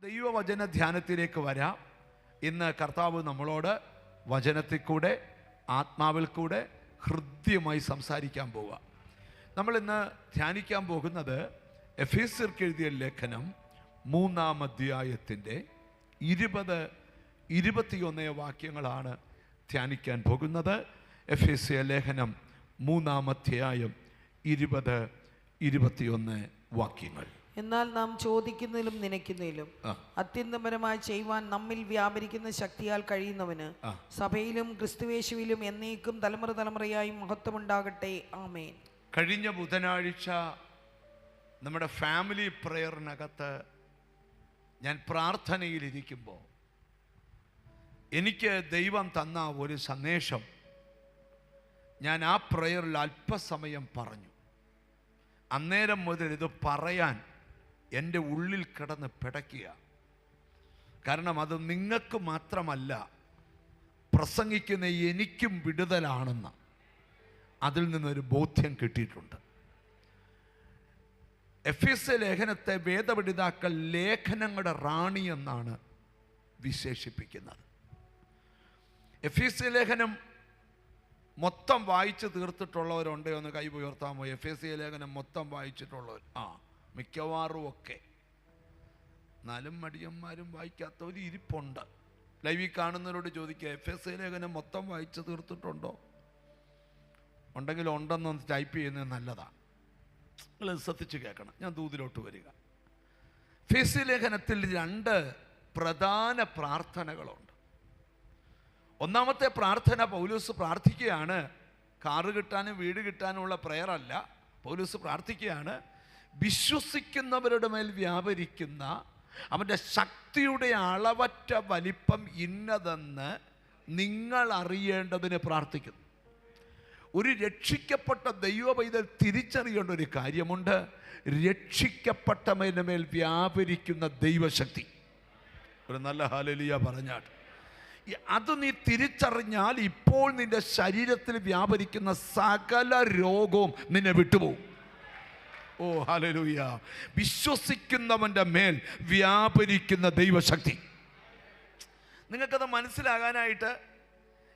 ദൈവവചന ധ്യാനത്തിലേക്ക് വരാം. ഇന്ന് കർത്താവ് നമ്മളോട് വചനത്തിൽ കൂടെ ആത്മാവിൽ കൂടെ ഹൃദ്യമായി സംസാരിക്കാൻ പോവുക. നമ്മളിന്ന് ധ്യാനിക്കാൻ പോകുന്നത് എഫേസ്യർക്ക് എഴുതിയ ലേഖനം 3-ാം അധ്യായത്തിൻ്റെ 20-21 വാക്യങ്ങളാണ് ധ്യാനിക്കാൻ പോകുന്നത്. എഫേസ്യ ലേഖനം 3-ാം അധ്യായം 20-21 വാക്യങ്ങൾ. എന്നാൽ നാം ചോദിക്കുന്നതിലും നനയ്ക്കുന്നതിലും അത്യന്തപരമായി ചെയ്യുവാൻ നമ്മിൽ വ്യാപരിക്കുന്ന ശക്തിയാൽ കഴിയുന്നവന് സഭയിലും ക്രിസ്തുവേശുവിലും എന്നേക്കും തലമുറ തലമുറയായി മഹത്വമുണ്ടാകട്ടെ. ആമേൻ. കഴിഞ്ഞ ബുധനാഴ്ച നമ്മുടെ ഫാമിലി പ്രയറിനകത്ത് ഞാൻ പ്രാർത്ഥനയിലിരിക്കുമ്പോൾ എനിക്ക് ദൈവം തന്ന ഒരു സന്ദേശം ഞാൻ ആ പ്രയറിൽ അല്പസമയം പറഞ്ഞു. അന്നേരം മുതൽ ഇത് പറയാൻ എൻ്റെ ഉള്ളിൽ കിടന്ന് പിടയ്ക്കുക. കാരണം അത് നിങ്ങൾക്ക് മാത്രമല്ല, പ്രസംഗിക്കുന്ന എനിക്കും വിടുതലാണെന്ന് അതിൽ നിന്നൊരു ബോധ്യം കിട്ടിയിട്ടുണ്ട്. എഫേസ്യ ലേഖനത്തെ വേദപണ്ഡിതാക്കൾ ലേഖനങ്ങളുടെ റാണി എന്നാണ് വിശേഷിപ്പിക്കുന്നത്. എഫേസ്യ ലേഖനം മൊത്തം വായിച്ച് തീർത്തിട്ടുള്ളവരുണ്ടോ എന്ന് കൈ ഉയർത്താമോ? എഫേസ്യ ലേഖനം മൊത്തം വായിച്ചിട്ടുള്ളവർ മിക്കവാറും ഒക്കെ. എന്നാലും മടിയന്മാരും വായിക്കാത്തവർ ഇരിപ്പുണ്ട്. ലൈവിൽ കാണുന്നവരോട് ചോദിക്കുക, എഫേസ്യ ലേഖനം മൊത്തം വായിച്ച് തീർത്തിട്ടുണ്ടോ? ഉണ്ടെങ്കിൽ ഉണ്ടെന്നൊന്ന് ടൈപ്പ് ചെയ്യുന്നത് നല്ലതാണ്. നിങ്ങൾ ശ്രദ്ധിച്ച് കേൾക്കണം. ഞാൻ ദൂതിലോട്ട് വരിക. എഫേസ്യ ലേഖനത്തിൽ 2 പ്രധാന പ്രാർത്ഥനകളുണ്ട്. ഒന്നാമത്തെ പ്രാർത്ഥന പൗലോസ് പ്രാർത്ഥിക്കുകയാണ്. കാറ് കിട്ടാനും വീട് കിട്ടാനുമുള്ള പ്രയർ അല്ല. പൗലോസ് പ്രാർത്ഥിക്കുകയാണ്, വിശ്വസിക്കുന്നവരുടെ മേൽ വ്യാപരിക്കുന്ന അവൻ്റെ ശക്തിയുടെ അളവറ്റ വലിപ്പം ഇന്നതെന്ന് നിങ്ങൾ അറിയേണ്ടതിന് പ്രാർത്ഥിക്കുന്നു. ഒരു രക്ഷിക്കപ്പെട്ട ദൈവ പൈതൽ തിരിച്ചറിയേണ്ട ഒരു കാര്യമുണ്ട്. രക്ഷിക്കപ്പെട്ടവൻ്റെ മേൽ വ്യാപരിക്കുന്ന ദൈവശക്തി. ഒരു നല്ല ഹല്ലേലൂയ പറഞ്ഞാട്ട്. അത് നീ തിരിച്ചറിഞ്ഞാൽ ഇപ്പോൾ നിന്റെ ശരീരത്തിൽ വ്യാപരിക്കുന്ന സകല രോഗവും നിന്നെ വിട്ടുപോകും. ഓ ഹല്ലേലൂയ. വിശ്വസിക്കുന്നവൻ്റെ മേൽ വ്യാപരിക്കുന്ന ദൈവശക്തി. നിങ്ങൾക്കത് മനസ്സിലാകാനായിട്ട്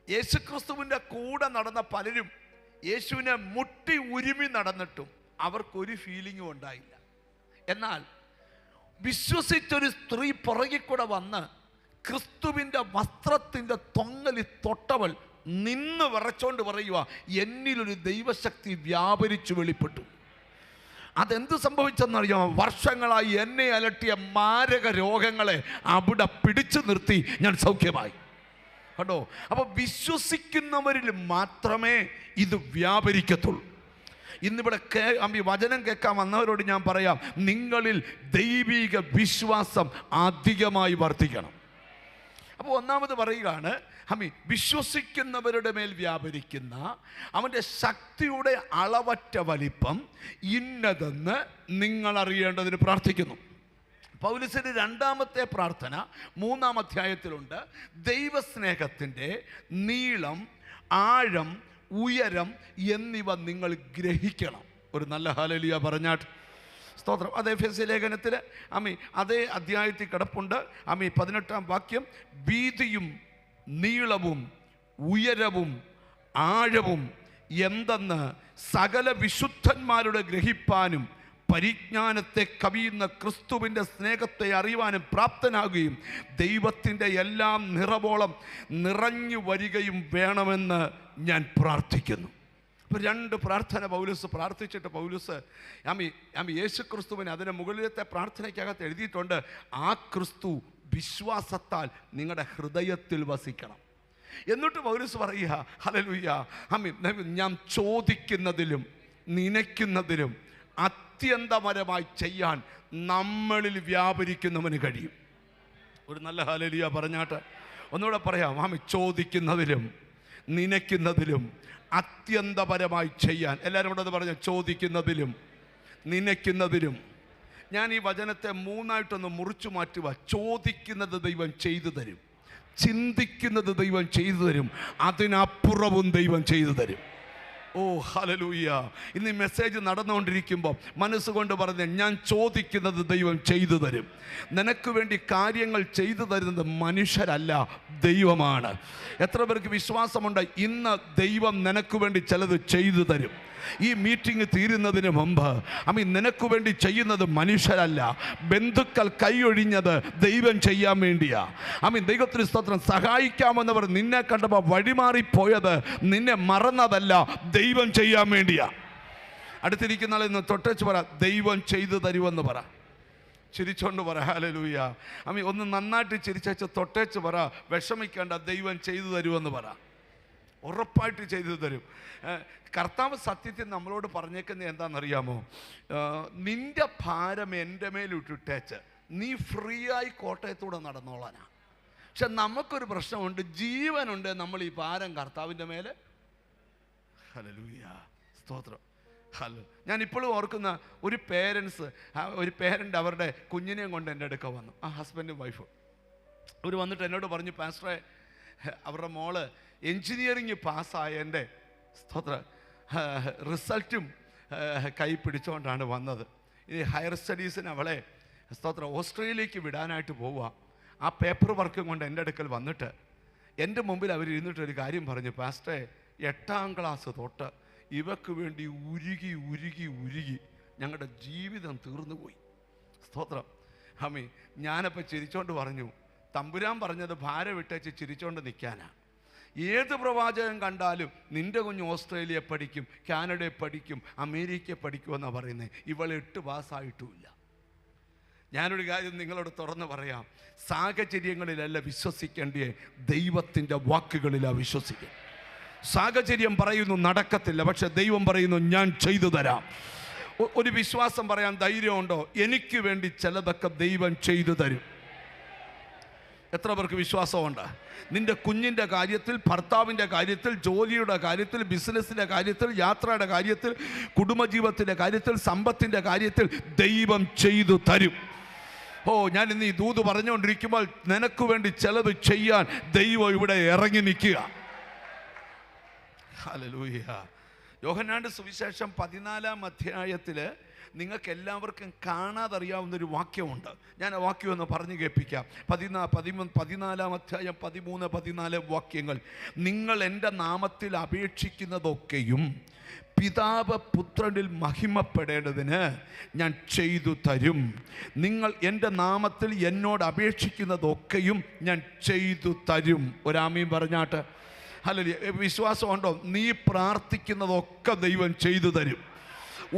യേശുക്രിസ്തുവിൻ്റെ കൂടെ നടന്ന പലരും യേശുവിനെ മുട്ടി ഉരുമി നടന്നിട്ടും അവർക്കൊരു ഫീലിങ്ങും ഉണ്ടായില്ല. എന്നാൽ വിശ്വസിച്ചൊരു സ്ത്രീ പുറകിൽ കൂടെ വന്ന് ക്രിസ്തുവിൻ്റെ വസ്ത്രത്തിൻ്റെ തൊങ്ങലിൽ തൊട്ടവൾ നിന്ന് വിറച്ചോണ്ട് പറയുക, എന്നിലൊരു ദൈവശക്തി വ്യാപരിച്ചു വെളിപ്പെട്ടു. അതെന്ത് സംഭവിച്ചെന്നറിയാമോ? വർഷങ്ങളായി എന്നെ അലട്ടിയ മാരക രോഗങ്ങളെ അവിടെ പിടിച്ചു നിർത്തി ഞാൻ സൗഖ്യമായി. കേട്ടോ? അപ്പോൾ വിശ്വസിക്കുന്നവരിൽ മാത്രമേ ഇത് വ്യാപരിക്കത്തുള്ളൂ. ഇന്നിവിടെ വചനം കേൾക്കാൻ വന്നവരോട് ഞാൻ പറയാം, നിങ്ങളിൽ ദൈവിക വിശ്വാസം അധികമായി വർദ്ധിക്കണം. അപ്പോൾ ഒന്നാമത് പറയുകയാണ്, വിശ്വസിക്കുന്നവരുടെ മേൽ വ്യാപരിക്കുന്ന അവൻ്റെ ശക്തിയുടെ അളവറ്റ വലിപ്പം ഇന്നതെന്ന് നിങ്ങൾ അറിയേണ്ടതിന് പ്രാർത്ഥിക്കുന്നു. പൗലോസിന്റെ 2ാമത്തെ പ്രാർത്ഥന 3-ാം അധ്യായത്തിലുണ്ട്. ദൈവസ്നേഹത്തിൻ്റെ നീളം, ആഴം, ഉയരം എന്നിവ നിങ്ങൾ ഗ്രഹിക്കണം. ഒരു നല്ല ഹല്ലേലൂയ പറഞ്ഞാട്ട്. സ്തോത്രം. അത് എഫേസ്യ ലേഖനത്തിൽ അതേ അധ്യായത്തിൽ കിടപ്പുണ്ട്. 18-ാം വാക്യം, വീതിയും നീളവും ഉയരവും ആഴവും എന്തെന്ന് സകല വിശുദ്ധന്മാരുടെ ഗ്രഹിപ്പാനും പരിജ്ഞാനത്തെ കവിയുന്ന ക്രിസ്തുവിൻ്റെ സ്നേഹത്തെ അറിയുവാനും പ്രാപ്തനാകുകയും ദൈവത്തിൻ്റെ എല്ലാം നിറവോളം നിറഞ്ഞു വരികയും വേണമെന്ന് ഞാൻ പ്രാർത്ഥിക്കുന്നു. ഇപ്പോൾ 2 പ്രാർത്ഥന പൗലോസ് പ്രാർത്ഥിച്ചിട്ട് പൗലോസ് യേശു ക്രിസ്തുവിന് അതിന് മുകളിലത്തെ പ്രാർത്ഥനയ്ക്കകത്ത് എഴുതിയിട്ടുണ്ട്, ആ ക്രിസ്തു വിശ്വാസത്താൽ നിങ്ങളുടെ ഹൃദയത്തിൽ വസിക്കണം. എന്നിട്ട് പൗലോസ് പറയുക, ഹല്ലേലൂയ, ഞാൻ ചോദിക്കുന്നതിലും നനയ്ക്കുന്നതിലും അത്യന്തപരമായി ചെയ്യാൻ നമ്മളിൽ വ്യാപരിക്കുന്നവന് കഴിയും. ഒരു നല്ല ഹല്ലേലൂയ പറഞ്ഞാട്ട്. ഒന്നുകൂടെ പറയാം, ചോദിക്കുന്നതിലും നനയ്ക്കുന്നതിലും അത്യന്തപരമായി ചെയ്യാൻ. എല്ലാവരും കൂടെ അത് പറഞ്ഞ, ചോദിക്കുന്നതിലും നനയ്ക്കുന്നതിലും. ഞാൻ ഈ വചനത്തെ 3ആയിട്ടൊന്ന് മുറിച്ചു മാറ്റുക. ചോദിക്കുന്നത് ദൈവം ചെയ്തു തരും, ചിന്തിക്കുന്നത് ദൈവം ചെയ്തു തരും, അതിനപ്പുറവും ദൈവം ചെയ്തു തരും. ഓ ഹല്ലേലൂയ. ഇന്ന് ഈ മെസ്സേജ് നടന്നുകൊണ്ടിരിക്കുമ്പോൾ മനസ്സുകൊണ്ട് പറഞ്ഞ്, ഞാൻ ചോദിക്കുന്നത് ദൈവം ചെയ്തു തരും. നിനക്ക് വേണ്ടി കാര്യങ്ങൾ ചെയ്തു തരുന്നത് മനുഷ്യരല്ല, ദൈവമാണ്. എത്ര പേർക്ക് വിശ്വാസമുണ്ട് ഇന്ന് ദൈവം നിനക്ക് വേണ്ടി ചിലത് ചെയ്തു തരും? ഈ മീറ്റിംഗ് തീരുന്നതിന് മുമ്പ് നിനക്ക് വേണ്ടി ചെയ്യുന്നത് മനുഷ്യരല്ല, ബന്ധുക്കൾ കൈയൊഴിഞ്ഞത് ദൈവം ചെയ്യാൻ വേണ്ടിയാ. ദൈവത്തിന് സ്തോത്രം. സഹായിക്കാമെന്നവർ നിന്നെ കണ്ടപ്പോൾ വഴിമാറിപ്പോയത് നിന്നെ മറന്നതല്ല, ദൈവം ചെയ്യാൻ വേണ്ടിയാ. അടുത്തിരിക്കുന്ന ആളെ ഇന്ന് തൊട്ടേച്ച് പറ, ദൈവം ചെയ്തു തരുമെന്ന് പറ. ചിരിച്ചോണ്ട് പറ ഹല്ലേലൂയ. ഒന്ന് നന്നായിട്ട് ചിരിച്ചു തൊട്ടേച്ച് പറ, വിഷമിക്കേണ്ട, ദൈവം ചെയ്തു തരുമെന്ന് പറ. ഉറപ്പായിട്ട് ചെയ്തു തരും. കർത്താവ് സത്യത്തിൽ നമ്മളോട് പറഞ്ഞേക്കുന്നത് എന്താണെന്നറിയാമോ? നിന്റെ ഭാരം എൻ്റെ മേലിട്ടിട്ടേച്ച് നീ ഫ്രീ ആയി കോട്ടയത്തൂടെ നടന്നോളാനാ. പക്ഷെ നമുക്കൊരു പ്രശ്നമുണ്ട്, ജീവനുണ്ട്, നമ്മൾ ഈ ഭാരം കർത്താവിൻ്റെ മേലെ. ഹല്ലേലൂയ, സ്തോത്രം. ഹലോ, ഞാൻ ഇപ്പോഴും ഓർക്കുന്ന ഒരു പേരൻ്റ് അവരുടെ കുഞ്ഞിനെയും കൊണ്ട് എൻ്റെ അടുക്ക വന്നു. ആ ഹസ്ബൻഡും വൈഫും അവർ വന്നിട്ട് എന്നോട് പറഞ്ഞു, പാസ്റ്ററെ, അവരുടെ മോള് എൻജിനീയറിങ് പാസ്സായതിൻ്റെ സ്തോത്ര റിസൾട്ടും കൈ പിടിച്ചുകൊണ്ടാണ് വന്നത്. ഇനി ഹയർ സ്റ്റഡീസിന് അവളെ സ്തോത്ര ഓസ്ട്രേലിയക്ക് വിടാനായിട്ട് പോവുക. ആ പേപ്പർ വർക്കും കൊണ്ട് എൻ്റെ അടുക്കൽ വന്നിട്ട് എൻ്റെ മുമ്പിൽ അവർ ഇരുന്നിട്ടൊരു കാര്യം പറഞ്ഞു, പാസ്റ്ററെ, 8ാം ക്ലാസ് തൊട്ട് ഇവക്ക് വേണ്ടി ഉരുകി ഉരുകി ഉരുകി ഞങ്ങളുടെ ജീവിതം തീർന്നുപോയി. സ്തോത്രം. ഞാനപ്പോൾ ചിരിച്ചോണ്ട് പറഞ്ഞു, തമ്പുരാൻ പറഞ്ഞത് ഭാരം വിട്ടേച്ച് ചിരിച്ചോണ്ട് നിൽക്കാനാ. ഏത് പ്രവാചകൻ കണ്ടാലും നിൻ്റെ കുഞ്ഞ് ഓസ്ട്രേലിയ പഠിക്കും, കാനഡയെ പഠിക്കും, അമേരിക്ക പഠിക്കുമെന്നാണ് പറയുന്നത്. ഇവൾ 8 പാസ്സായിട്ടുമില്ല. ഞാനൊരു കാര്യം നിങ്ങളോട് തുറന്ന് പറയാം, സാഹചര്യങ്ങളിലല്ല വിശ്വസിക്കേണ്ടേ, ദൈവത്തിൻ്റെ വാക്കുകളിലാണ് വിശ്വസിക്കുക. സാഹചര്യം പറയുന്നു നടക്കത്തില്ല, പക്ഷെ ദൈവം പറയുന്നു ഞാൻ ചെയ്തു തരാം. ഒരു വിശ്വാസം പറയാൻ ധൈര്യമുണ്ടോ? എനിക്ക് വേണ്ടി ചിലതൊക്കെ ദൈവം ചെയ്തു തരും. എത്ര പേർക്ക് വിശ്വാസമുണ്ട്? നിന്റെ കുഞ്ഞിൻ്റെ കാര്യത്തിൽ, ഭർത്താവിൻ്റെ കാര്യത്തിൽ, ജോലിയുടെ കാര്യത്തിൽ, ബിസിനസ്സിൻ്റെ കാര്യത്തിൽ, യാത്രയുടെ കാര്യത്തിൽ, കുടുംബജീവിതത്തിൻ്റെ കാര്യത്തിൽ, സമ്പത്തിൻ്റെ കാര്യത്തിൽ ദൈവം ചെയ്തു തരും. ഞാൻ ഇന്ന് ഈ ദൂത് പറഞ്ഞുകൊണ്ടിരിക്കുമ്പോൾ നിനക്ക് വേണ്ടി ചിലത് ചെയ്യാൻ ദൈവം ഇവിടെ ഇറങ്ങി നിൽക്കുക. ഹല്ലേലൂയ. യോഹന്നാന്റെ സുവിശേഷം 14-ാം അധ്യായത്തിൽ നിങ്ങൾക്ക് എല്ലാവർക്കും കാണാതറിയാവുന്നൊരു വാക്യമുണ്ട്. ഞാൻ ആ വാക്യം ഒന്ന് പറഞ്ഞു കേൾപ്പിക്കാം. 14-ാം അധ്യായം 13-14 വാക്യങ്ങൾ. നിങ്ങൾ എൻ്റെ നാമത്തിൽ അപേക്ഷിക്കുന്നതൊക്കെയും പിതാവ് പുത്രനിൽ മഹിമപ്പെടേണ്ടതിന് ഞാൻ ചെയ്തു തരും. നിങ്ങൾ എൻ്റെ നാമത്തിൽ എന്നോട് അപേക്ഷിക്കുന്നതൊക്കെയും ഞാൻ ചെയ്തു തരും. ഒരാമീൻ പറഞ്ഞാട്ട്. ഹല്ലേലൂയ. വിശ്വാസമുണ്ടോ? നീ പ്രാർത്ഥിക്കുന്നതൊക്കെ ദൈവം ചെയ്തു തരും.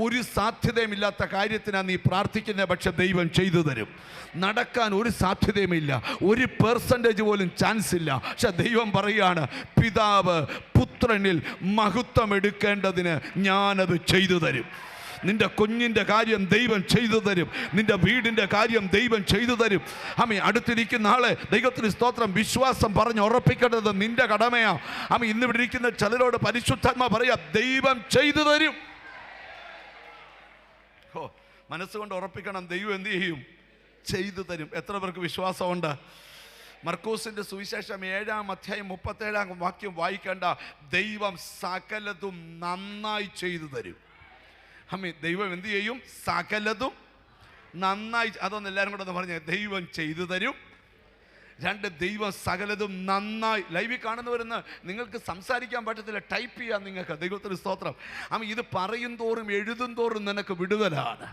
ഒരു സാധ്യതയുമില്ലാത്ത കാര്യത്തിനാണ് നീ പ്രാർത്ഥിക്കുന്നത്, പക്ഷെ ദൈവം ചെയ്തു തരും. നടക്കാൻ ഒരു സാധ്യതയുമില്ല, 1% പോലും ചാൻസ് ഇല്ല, പക്ഷെ ദൈവം പറയുകയാണ്, പിതാവ് പുത്രനിൽ മഹത്വം എടുക്കേണ്ടതിന് ഞാനത് ചെയ്തു തരും. നിന്റെ കുഞ്ഞിൻ്റെ കാര്യം ദൈവം ചെയ്തു തരും. നിന്റെ വീടിൻ്റെ കാര്യം ദൈവം ചെയ്തു തരും. അടുത്തിരിക്കുന്ന ആളെ ദൈവത്തിന് സ്തോത്രം. വിശ്വാസം പറഞ്ഞ് ഉറപ്പിക്കേണ്ടത് നിന്റെ കടമയാ. ഇന്നിവിടെ ഇരിക്കുന്ന ചിലരോട് പരിശുദ്ധാത്മാ പറയാ, ദൈവം ചെയ്തു തരും. മനസ്സുകൊണ്ട് ഉറപ്പിക്കണം, ദൈവം എന്ത് ചെയ്യും? ചെയ്തു തരും. എത്ര പേർക്ക് വിശ്വാസമുണ്ട്? മർക്കോസിന്റെ സുവിശേഷം 7-ാം അധ്യായം 37-ാം വാക്യം വായിക്കേണ്ട, ദൈവം സകലതും നന്നായി ചെയ്തു തരും. ദൈവം എന്ത് ചെയ്യും? സകലതും നന്നായി. അതൊന്ന് എല്ലാവരും കൂടെ ഒന്ന് പറഞ്ഞേ, ദൈവം ചെയ്തു തരും. 2, ദൈവം സകലതും നന്നായി. ലൈവിൽ കാണുന്നവരെന്ന് നിങ്ങൾക്ക് സംസാരിക്കാൻ പറ്റത്തില്ല, ടൈപ്പ് ചെയ്യാൻ നിങ്ങൾക്ക്. ദൈവത്തിന് സ്തോത്രം. ഇത് പറയും തോറും എഴുതും തോറും നിനക്ക് വിടുതലാണ്.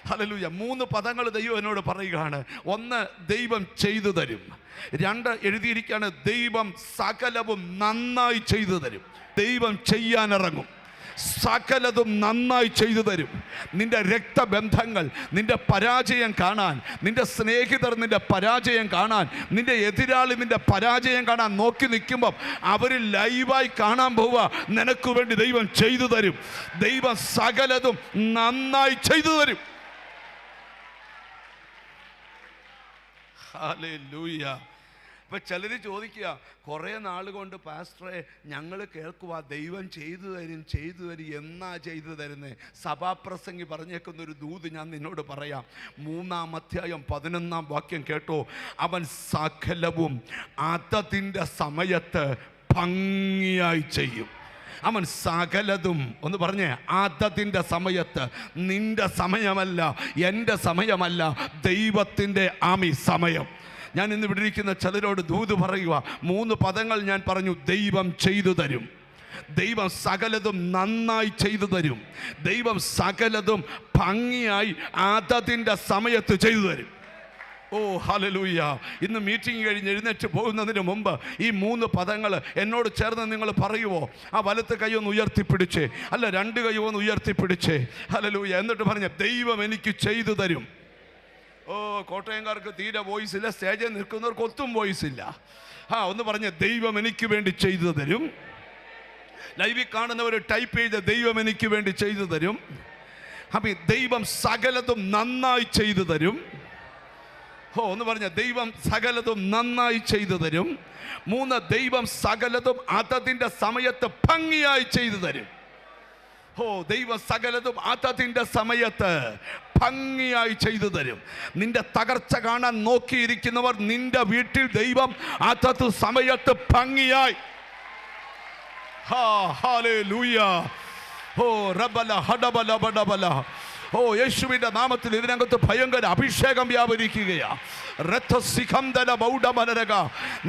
ഹല്ലേലൂയ. 3 പദങ്ങൾ ദൈവം എന്നോട് പറയുകയാണ്. 1, ദൈവം ചെയ്തു തരും. 2, എഴുതിയിരിക്കുകയാണ്, ദൈവം സകലവും നന്നായി ചെയ്തു തരും. ദൈവം ചെയ്യാനിറങ്ങും, സകലതും നന്നായി ചെയ്തു തരും. നിന്റെ രക്തബന്ധങ്ങൾ, നിന്റെ പരാജയം കാണാൻ, നിന്റെ സ്നേഹിതർ നിന്റെ പരാജയം കാണാൻ, നിന്റെ എതിരാളി നിന്റെ പരാജയം കാണാൻ നോക്കി നിൽക്കുമ്പോൾ അവർ ലൈവായി കാണാൻ പോവുക. നിനക്ക് വേണ്ടി ദൈവം ചെയ്തു തരും. ദൈവം സകലതും നന്നായി ചെയ്തു തരും. ഹല്ലേലൂയ. ഇപ്പം ചിലർ ചോദിക്കുക, കുറേ നാൾ കൊണ്ട് പാസ്റ്ററെ ഞങ്ങൾ കേൾക്കുക ദൈവം ചെയ്തു തരും ചെയ്തു തരും, എന്നാ ചെയ്തു തരുന്നത്? സഭാപ്രസംഗി പറഞ്ഞേക്കുന്നൊരു ദൂത് ഞാൻ നിന്നോട് പറയാം. 3-ാം അധ്യായം 11-ാം വാക്യം കേട്ടോ. അവൻ സകലവും അതതിൻ്റെ സമയത്ത് ഭംഗിയായി ചെയ്യും. അവൻ സകലതും ഒന്ന് പറഞ്ഞേ, അതതിൻ്റെ സമയത്ത്. നിന്റെ സമയമല്ല, എൻ്റെ സമയമല്ല, ദൈവത്തിൻ്റെ സമയം. ഞാൻ ഇന്ന് ഇവിടെ ഇരിക്കുന്ന ചിലരോട് ദൂത് പറയുക. 3 പദങ്ങൾ ഞാൻ പറഞ്ഞു. ദൈവം ചെയ്തു തരും, ദൈവം സകലതും നന്നായി ചെയ്തു തരും, ദൈവം സകലതും ഭംഗിയായി അതതിൻ്റെ സമയത്ത് ചെയ്തു തരും. ഓ ഹല്ലേലൂയ. ഇന്ന് മീറ്റിംഗ് കഴിഞ്ഞ് എഴുന്നേറ്റ് പോകുന്നതിന് മുമ്പ് ഈ 3 പദങ്ങൾ എന്നോട് ചേർന്ന് നിങ്ങൾ പറയുമോ? ആ വലത്ത് കൈ ഒന്ന് ഉയർത്തിപ്പിടിച്ചേ, അല്ല 2 കൈ ഒന്ന് ഉയർത്തിപ്പിടിച്ചേ. ഹല്ലേലൂയ. എന്നിട്ട് പറഞ്ഞ, ദൈവം എനിക്ക് ചെയ്തു തരും. ഓ, കോട്ടയംകാർക്ക് തീരെ വോയിസ് ഇല്ല, സ്റ്റേജിൽ നിൽക്കുന്നവർക്ക് ഒത്തും വോയിസ് ഇല്ല. ഒന്ന് പറഞ്ഞ, ദൈവം എനിക്ക് വേണ്ടി ചെയ്തു തരും. ലൈവിൽ കാണുന്നവർ ടൈപ്പ് ചെയ്ത്, ദൈവം എനിക്ക് വേണ്ടി ചെയ്തു തരും. അപ്പം ദൈവം സകലതും നന്നായി ചെയ്തു തരും. ഒന്ന് പറഞ്ഞ, ദൈവം സകലതും നന്നായി ചെയ്തു തരും. 3, ദൈവം സകലതും അതതിൻ്റെ സമയത്ത് ഭംഗിയായി ചെയ്തു തരും. ദൈവം സകലതും അതതിൻ്റെ സമയത്ത് ഭംഗിയായി ചെയ്തു തരും. നിന്റെ തകർച്ച കാണാൻ നോക്കിയിരിക്കുന്നവർ, നിന്റെ വീട്ടിൽ ദൈവം അതത് സമയത്ത് ഭംഗിയായി. ഹല്ലേലൂയ. റബല ഹഡബല ബഡബല. യേശുവിൻ്റെ നാമത്തിൽ ഇതിനകത്ത് ഭയങ്കര അഭിഷേകം വ്യാപരിക്കുകയാ.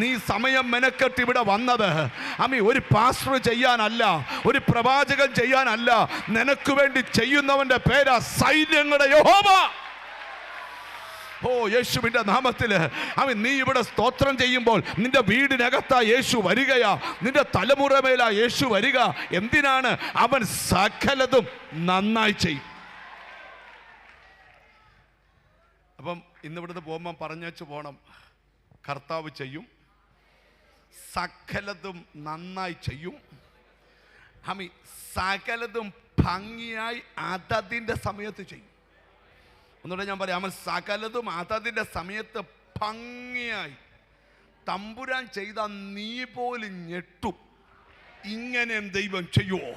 നീ സമയം മെനക്കെട്ട് ഇവിടെ വന്നത് ഒരു പാസ്റ്റർ ചെയ്യാനല്ല, ഒരു പ്രവാചകൻ ചെയ്യാനല്ല, നിനക്ക് വേണ്ടി ചെയ്യുന്നവന്റെ പേരാ സൈന്യങ്ങളുടെ യഹോവ. യേശുവിൻ്റെ നാമത്തിൽ നീ ഇവിടെ സ്തോത്രം ചെയ്യുമ്പോൾ നിന്റെ വീടിനകത്താ യേശു വരികയാ, നിന്റെ തലമുറ മേലാ യേശു വരിക. എന്തിനാണ്? അവൻ സകലതും നന്നായി ചെയ്യും. അപ്പം ഇന്നിവിടുന്ന് പോകുമ്പം പറഞ്ഞേച്ച് പോകണം, കർത്താവ് ചെയ്യും, സകലതും നന്നായി ചെയ്യും. സകലതും ഭംഗിയായി അതതിൻ്റെ സമയത്ത് ചെയ്യും. ഒന്നുകൂടെ ഞാൻ പറയാം, അവൻ സകലതും അതതിൻ്റെ സമയത്ത് ഭംഗിയായി. തമ്പുരാൻ ചെയ്ത നീ പോലും ഞെട്ടും, ഇങ്ങനെ ദൈവം ചെയ്യുമോ?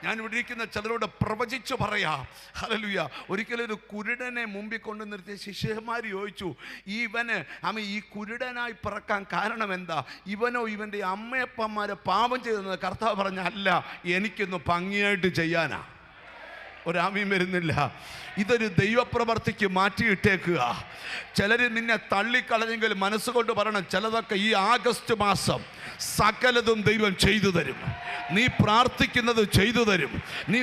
ഞാൻ ഇവിടെ ഇരിക്കുന്ന ചിലരോട് പ്രവചിച്ചു പറയാം. ഹല്ലേലൂയ. ഒരിക്കലൊരു കുരുടനെ മുമ്പിൽ കൊണ്ട് നിർത്തിയ ശിഷ്യന്മാർ ചോദിച്ചു, ഇവന് ഈ കുരുടനായി പിറക്കാൻ കാരണം എന്താ? ഇവനോ ഇവൻ്റെ അമ്മയപ്പന്മാരെ പാപം ചെയ്തെന്ന് കർത്താവ് പറഞ്ഞ, അല്ല, എനിക്കൊന്ന് ഭംഗിയായിട്ട് ചെയ്യാനാ. ഒരാമയും വരുന്നില്ല. ഇതൊരു ദൈവപ്രവർത്തിക്ക് മാറ്റിയിട്ടേക്കുക. ചിലർ നിന്നെ തള്ളിക്കളഞ്ഞെങ്കിൽ മനസ്സുകൊണ്ട് പറയണം, ചിലതൊക്കെ ഈ ആഗസ്റ്റ് മാസം സകലതും ദൈവം ചെയ്തു തരും. നീ പ്രാർത്ഥിക്കുന്നത് ചെയ്തു തരും. നീ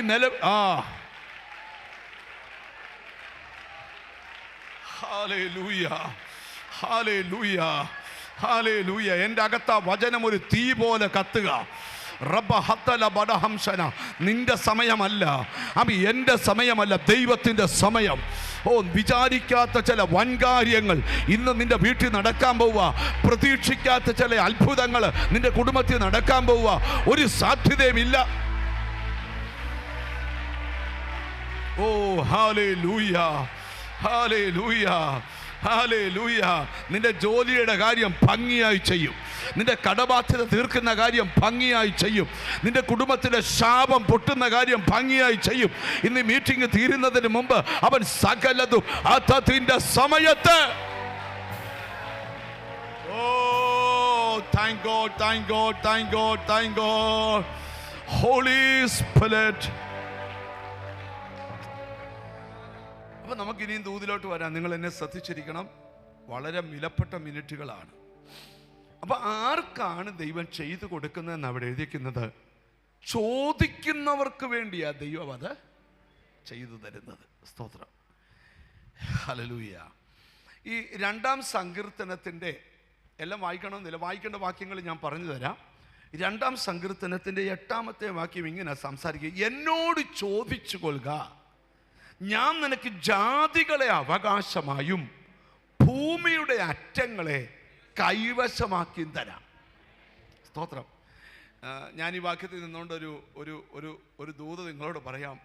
ഹല്ലേലൂയ, ഹല്ലേലൂയ, ഹല്ലേലൂയ. എൻ്റെ അകത്ത വചനം ഒരു തീ പോലെ കത്തുക. നിന്റെ സമയമല്ല, എൻ്റെ സമയമല്ല, ദൈവത്തിൻ്റെ സമയം. വിചാരിക്കാത്ത ചില വൻകാര്യങ്ങൾ ഇന്ന് നിന്റെ വീട്ടിൽ നടക്കാൻ പോവുക. പ്രതീക്ഷിക്കാത്ത ചില അത്ഭുതങ്ങൾ നിന്റെ കുടുംബത്തിൽ നടക്കാൻ പോവുക. ഒരു സാധ്യതയുമില്ല. Hallelujah, hallelujah, hallelujah. നിന്റെ ജോലിയുടെ കാര്യം ഭംഗിയായി ചെയ്യും. നിന്റെ കടബാധ്യത തീർക്കുന്ന കാര്യം ഭംഗിയായി ചെയ്യും. നിന്റെ കുടുംബത്തിലെ ശാപം പൊട്ടുന്ന കാര്യം ഭംഗിയായി ചെയ്യും. ഇന്ന് മീറ്റിംഗ് തീരുന്നതിന് മുമ്പ് അവൻ സകലതും അതതിന്റെ സമയത്ത്. Thank God, thank God, thank God, thank God. Holy Spirit. അപ്പോൾ നമുക്കിനിയും ദൂതിലോട്ട് വരാം. നിങ്ങൾ എന്നെ ശ്രദ്ധിച്ചിരിക്കണം, വളരെ വിലപ്പെട്ട മിനിറ്റുകളാണ്. അപ്പോൾ ആർക്കാണ് ദൈവം ചെയ്തു കൊടുക്കുന്നതെന്ന് അവിടെ എഴുതിക്കുന്നത്? ചോദിക്കുന്നവർക്ക് വേണ്ടിയാ ദൈവം അത് ചെയ്തു തരുന്നത്. സ്തോത്രം, ഹല്ലേലൂയ. ഈ 2-ാം സങ്കീർത്തനത്തിൻ്റെ എല്ലാം വായിക്കണമെന്നില്ല, വായിക്കേണ്ട വാക്യങ്ങൾ ഞാൻ പറഞ്ഞു തരാം. 2-ാം സങ്കീർത്തനത്തിൻ്റെ 8-ാമത്തെ വാക്യം ഇങ്ങനെ സംസാരിക്കുക: എന്നോട് ചോദിച്ചു കൊള്ളുക, ഞാൻ നിനക്ക് ജാതികളെ അവകാശമായും ഭൂമിയുടെ അറ്റങ്ങളെ കൈവശമാക്കി തരാം. സ്തോത്രം. ഞാൻ ഈ വാക്യത്തിൽ നിന്നുകൊണ്ട് ഒരു ദൂത് നിങ്ങളോട് പറയാം.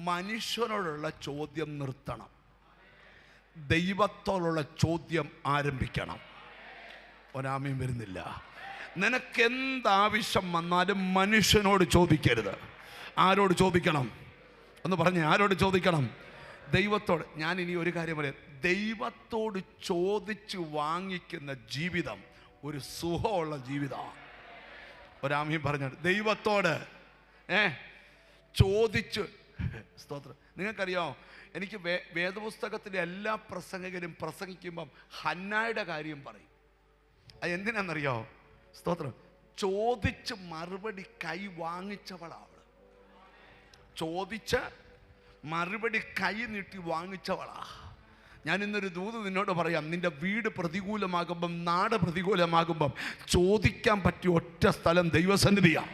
മനുഷ്യനോടുള്ള ചോദ്യം നിർത്തണം, ദൈവത്തോടുള്ള ചോദ്യം ആരംഭിക്കണം. ഒരാമയും വരുന്നില്ല. നിനക്കെന്താവശ്യം വന്നാലും മനുഷ്യനോട് ചോദിക്കരുത്. ആരോട് ചോദിക്കണം? ഒന്ന് പറഞ്ഞേ, ആരോട് ചോദിക്കണം? ദൈവത്തോട്. ഞാൻ ഇനി ഒരു കാര്യം പറയാം. ദൈവത്തോട് ചോദിച്ച് വാങ്ങിക്കുന്ന ജീവിതം ഒരു സുഖമുള്ള ജീവിതമാണ്. ഒരാമയും പറഞ്ഞത്, ദൈവത്തോട് ചോദിച്ച്. സ്തോത്രം. നിങ്ങൾക്കറിയാമോ, എനിക്ക് വേദപുസ്തകത്തിലെ എല്ലാ പ്രസംഗകരും പ്രസംഗിക്കുമ്പം ഹന്നായുടെ കാര്യം പറയും. അത് എന്തിനാണെന്നറിയാമോ? സ്തോത്രം. ചോദിച്ച് മറുപടി കൈ വാങ്ങിച്ചവളാവൾ. ചോദിച്ച് മറുപടി കൈ നീട്ടി വാങ്ങിച്ചവളാ. ഞാൻ ഇന്നൊരു ദൂത് നിന്നോട് പറയാം. നിന്റെ വീട് പ്രതികൂലമാകുമ്പം, നാട് പ്രതികൂലമാകുമ്പം ചോദിക്കാൻ പറ്റിയ ഒറ്റ സ്ഥലം ദൈവസന്നിധിയാണ്.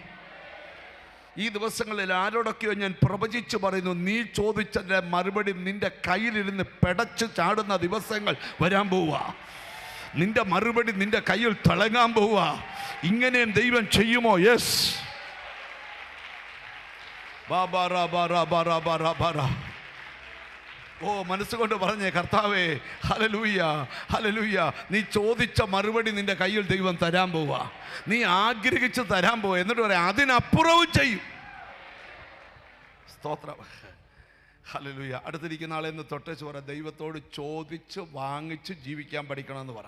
ഈ ദിവസങ്ങളിൽ ആരോടൊക്കെയോ ഞാൻ പ്രവചിച്ചു പറയുന്നു, നീ ചോദിച്ചതിൻ്റെ മറുപടി നിന്റെ കയ്യിലിരുന്ന് പെടച്ച് ചാടുന്ന ദിവസങ്ങൾ വരാൻ പോവുക. നിന്റെ മറുപടി നിന്റെ കയ്യിൽ തിളങ്ങാൻ പോവുക. ഇങ്ങനെയും ദൈവം ചെയ്യുമോ? യെസ്. ഓ, മനസ്സുകൊണ്ട് പറഞ്ഞേ, കർത്താവേ ഹല്ലേലൂയ, ഹല്ലേലൂയ. നീ ചോദിച്ച മറുപടി നിന്റെ കയ്യിൽ ദൈവം തരാൻ പോവാ. നീ ആഗ്രഹിച്ച് തരാൻ പോവാ. എന്നിട്ട് പറയാം, അതിനപ്പുറവും ചെയ്യും. സ്തോത്രം. ഹല്ലേലൂയ. അടുത്തിരിക്കുന്ന ആളെന്ന് തൊട്ടേച്ച് പറ, ദൈവത്തോട് ചോദിച്ച് വാങ്ങിച്ച് ജീവിക്കാൻ പഠിക്കണമെന്ന് പറ.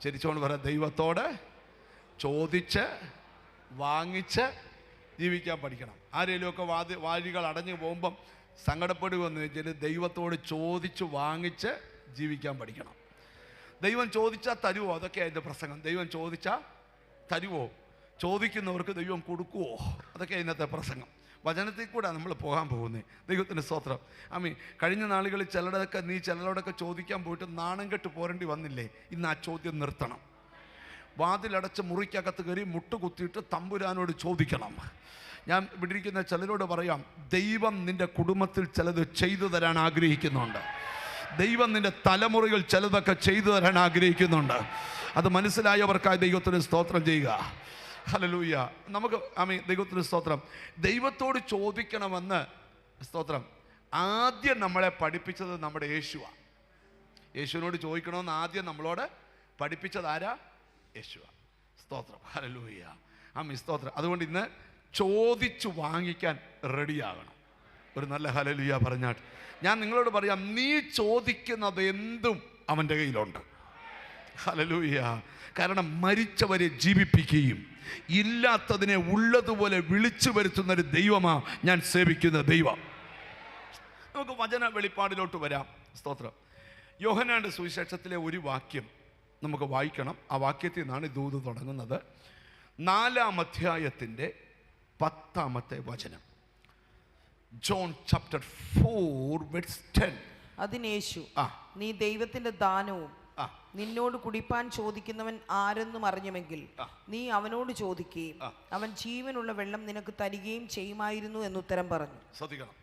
ചിരിച്ചോണ്ട് പറ, ദൈവത്തോട് ചോദിച്ച് വാങ്ങിച്ച് ജീവിക്കാൻ പഠിക്കണം. ആരെങ്കിലുമൊക്കെ വാഴികൾ അടഞ്ഞു പോകുമ്പം സങ്കടപ്പെടുകയെന്ന് വെച്ചാൽ ദൈവത്തോട് ചോദിച്ച് വാങ്ങിച്ച് ജീവിക്കാൻ പഠിക്കണം. ദൈവം ചോദിച്ചാൽ തരുമോ? അതൊക്കെ അതിൻ്റെ പ്രസംഗം. ദൈവം ചോദിച്ചാൽ തരുമോ? ചോദിക്കുന്നവർക്ക് ദൈവം കൊടുക്കുമോ? അതൊക്കെ ഇന്നത്തെ പ്രസംഗം. വചനത്തിൽ കൂടെ നമ്മൾ പോകാൻ പോകുന്നത്. ദൈവത്തിൻ്റെ സ്തോത്രം. കഴിഞ്ഞ നാളുകളിൽ ചിലരോടൊക്കെ ചോദിക്കാൻ പോയിട്ട് നാണം കെട്ട് പോരേണ്ടി വന്നില്ലേ? ഇന്ന് ആ ചോദ്യം നിർത്തണം. വാതിലടച്ച് മുറിക്കകത്ത് കയറി മുട്ടുകുത്തിയിട്ട് തമ്പുരാനോട് ചോദിക്കണം. ഞാൻ വിട്ടിരിക്കുന്ന ചിലരോട് പറയാം, ദൈവം നിൻ്റെ കുടുംബത്തിൽ ചിലത് ചെയ്തു തരാൻ ആഗ്രഹിക്കുന്നുണ്ട്. ദൈവം നിൻ്റെ തലമുറകൾ ചിലതൊക്കെ ചെയ്തു തരാൻ ആഗ്രഹിക്കുന്നുണ്ട്. അത് മനസ്സിലായവർക്കായി ദൈവത്തിന് സ്തോത്രം ചെയ്യുക. ഹല്ലേലൂയ. നമുക്ക് ദൈവത്തിന് സ്തോത്രം. ദൈവത്തോട് ചോദിക്കണമെന്ന് സ്തോത്രം ആദ്യം നമ്മളെ പഠിപ്പിച്ചത് നമ്മുടെ യേശുവാണ്. യേശുവിനോട് ചോദിക്കണമെന്ന് ആദ്യം നമ്മളോട് പഠിപ്പിച്ചത് ആരാ? യേശുവ. സ്തോത്രം. ഹല്ലേലൂയ. സ്തോത്രം. അതുകൊണ്ട് ഇന്ന് ചോദിച്ചു വാങ്ങിക്കാൻ റെഡിയാകണം. ഒരു നല്ല ഹല്ലേലൂയ പറഞ്ഞാട്ട് ഞാൻ നിങ്ങളോട് പറയാം, നീ ചോദിക്കുന്നത് എന്തും അവൻ്റെ കയ്യിലുണ്ട്. ഹല്ലേലൂയ. കാരണം മരിച്ചവരെ ജീവിപ്പിക്കുകയും ഇല്ലാത്തതിനെ ഉള്ളതുപോലെ വിളിച്ചു വരുത്തുന്നൊരു ദൈവമാ ഞാൻ സേവിക്കുന്ന ദൈവം. നമുക്ക് വചന വെളിപ്പാടിലോട്ട് വരാം. സ്തോത്രം. യോഹന്നാന്റെ സുവിശേഷത്തിലെ ഒരു വാക്യം നമുക്ക് വായിക്കണം. ആ വാക്യത്തിൽ നിന്നാണ് ഈ ദൂത് തുടങ്ങുന്നത്. 4-ാം അധ്യായത്തിൻ്റെ 10-ാമത്തെ വചനം. John chapter 4:10. അതിനേശു, നീ ദൈവത്തിന്റെ ദാനവും നിന്നോട് കുടിപ്പാൻ ചോദിക്കുന്നവൻ ആരെന്നും അറിഞ്ഞുമെങ്കിൽ നീ അവനോട് ചോദിക്കുകയും അവൻ ജീവനുള്ള വെള്ളം നിനക്ക് തരികയും ചെയ്യുമായിരുന്നു എന്നുത്തരം പറഞ്ഞു. ശ്രദ്ധിക്കണം.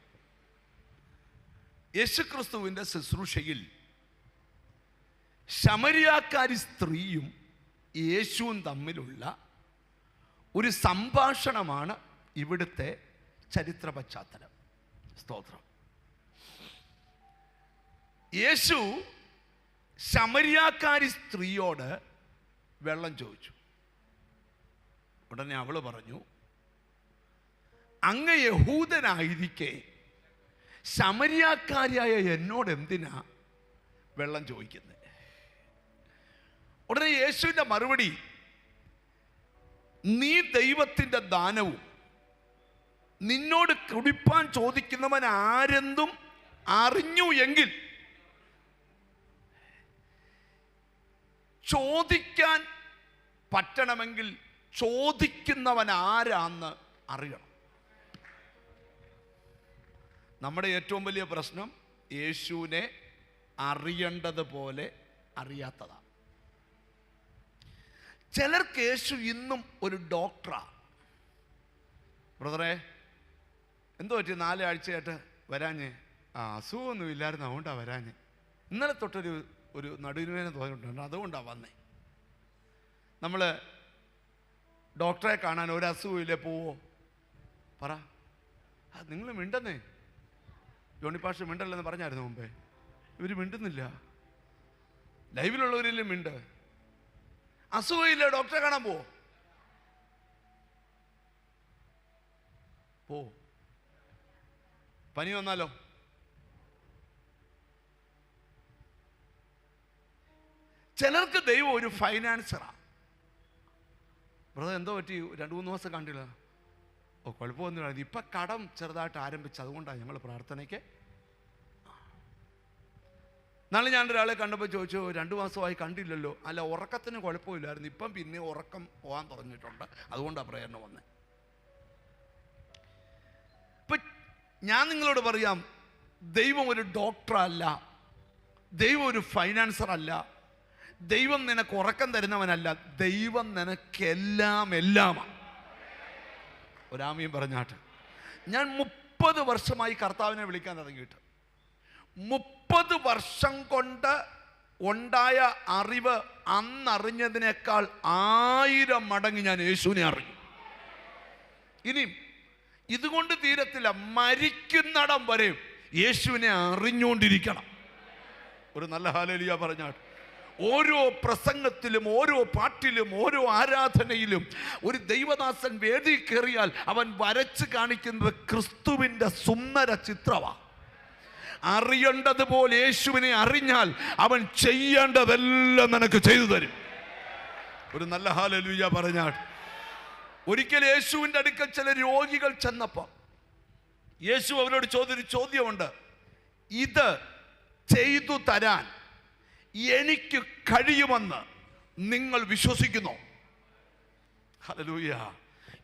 യേശുക്രിസ്തുവിന്റെ ശുശ്രൂഷയിൽ ശമരിയാക്കാരി സ്ത്രീയും യേശുവും തമ്മിലുള്ള ഒരു സംഭാഷണമാണ് ഇവിടുത്തെ ചരിത്ര പശ്ചാത്തലം. സ്തോത്രം. യേശു ശമരിയാക്കാരി സ്ത്രീയോട് വെള്ളം ചോദിച്ചു. ഉടനെ അവള് പറഞ്ഞു, അങ്ങ് യഹൂദനായിരിക്കെ ശമരിയാക്കാരിയായ എന്നോട് എന്തിനാ വെള്ളം ചോദിക്കുന്നത്? ഉടനെ യേശുവിൻ്റെ മറുപടി, നീ ദൈവത്തിൻ്റെ ദാനവും നിന്നോട് കുടിപ്പാൻ ചോദിക്കുന്നവൻ ആരെന്തും അറിഞ്ഞു എങ്കിൽ, ചോദിക്കാൻ പറ്റണമെങ്കിൽ ചോദിക്കുന്നവൻ ആരാന്ന് അറിയണം. നമ്മുടെ ഏറ്റവും വലിയ പ്രശ്നം യേശുവിനെ അറിയേണ്ടതുപോലെ അറിയാത്തതാണ്. ചിലർക്ക് യേശു ഇന്നും ഒരു ഡോക്ടറാ. ബ്രദറെ, എന്തോ പറ്റി 4 ആഴ്ചയായിട്ട് വരാഞ്ഞേ? അസുഖമൊന്നും ഇല്ലായിരുന്നു, അതുകൊണ്ടാണ് വരാഞ്ഞേ. ഇന്നലെ തൊട്ടൊരു നടുവിനുവേദന തോന്നിയിട്ടുണ്ട്, അതുകൊണ്ടാണ് വന്നേ. നമ്മൾ ഡോക്ടറെ കാണാൻ ഒരു അസുഖമില്ലേ, പോവോ? പറ. നിങ്ങൾ മിണ്ടെന്നേ. ജോണിപ്പാഷ മിണ്ടല്ലെന്ന് പറഞ്ഞായിരുന്നു മുമ്പേ. ഇവർ മിണ്ടുന്നില്ല. ലൈവിലുള്ളവരിലും മിണ്ട്. അസുഖമില്ല, ഡോക്ടറെ കാണാൻ പോ. പനി വന്നാലോ? ചിലർക്ക് ദൈവം ഒരു ഫൈനാൻസറാ. ബ്രദർ, എന്തോ പറ്റി? 2-3 ദിവസം കണ്ടില്ല. കുഴപ്പമൊന്നുമില്ല, ഇപ്പം കടം ചെറുതായിട്ട് ആരംഭിച്ചു, അതുകൊണ്ടാണ് ഞങ്ങൾ പ്രാർത്ഥനയ്ക്ക്. നാളെ ഞാൻ ഒരാളെ കണ്ടപ്പോൾ ചോദിച്ചു, 2 മാസമായി കണ്ടില്ലല്ലോ. അല്ല, ഉറക്കത്തിന് കുഴപ്പമില്ലായിരുന്നു, ഇപ്പം പിന്നെ ഉറക്കം പോകാൻ തുടങ്ങിയിട്ടുണ്ട്, അതുകൊണ്ടാണ് പ്രേരണ വന്നത്. ഇപ്പം ഞാൻ നിങ്ങളോട് പറയാം, ദൈവം ഒരു ഡോക്ടറല്ല, ദൈവം ഒരു ഫൈനാൻസർ അല്ല, ദൈവം നിനക്ക് ഉറക്കം തരുന്നവനല്ല, ദൈവം നിനക്കെല്ലാമാണ്. ഒരാമയും പറഞ്ഞാട്ട്. ഞാൻ 30 വർഷമായി കർത്താവിനെ വിളിക്കാൻ തുടങ്ങിയിട്ട് 30 വർഷം കൊണ്ട് ഉണ്ടായ അറിവ് അന്നറിഞ്ഞതിനേക്കാൾ 1000 മടങ്ങ് ഞാൻ യേശുവിനെ അറിഞ്ഞു. ഇനിയും ഇതുകൊണ്ട് തീരത്തില്ല, മരിക്കുന്നിടം വരെ യേശുവിനെ അറിഞ്ഞുകൊണ്ടിരിക്കണം. ഒരു നല്ല ഹല്ലേലൂയ പറഞ്ഞാട്ട്. ഓരോ പ്രസംഗത്തിലും, ഓരോ പാട്ടിലും, ഓരോ ആരാധനയിലും ഒരു ദൈവദാസൻ വേദി കയറിയാൽ അവൻ വരച്ച് കാണിക്കുന്നത് ക്രിസ്തുവിൻ്റെ സുന്ദര ചിത്രമാണ്. അറിയേണ്ടതുപോലെ യേശുവിനെ അറിഞ്ഞാൽ അവൻ ചെയ്യേണ്ടതെല്ലാം നിനക്ക് ചെയ്തു തരും. ഒരു നല്ല ഹല്ലേലൂയ പറഞ്ഞാൽ. ഒരിക്കൽ യേശുവിൻ്റെ അടുക്കൽ ചില രോഗികൾ ചെന്നപ്പോൾ യേശു അവരോട് ചോദിച്ചൊരു ചോദ്യമുണ്ട്, ഇത് ചെയ്തു തരാൻ എനിക്ക് കഴിയുമെന്ന് നിങ്ങൾ വിശ്വസിക്കുന്നോ? ഹല്ലേലൂയ.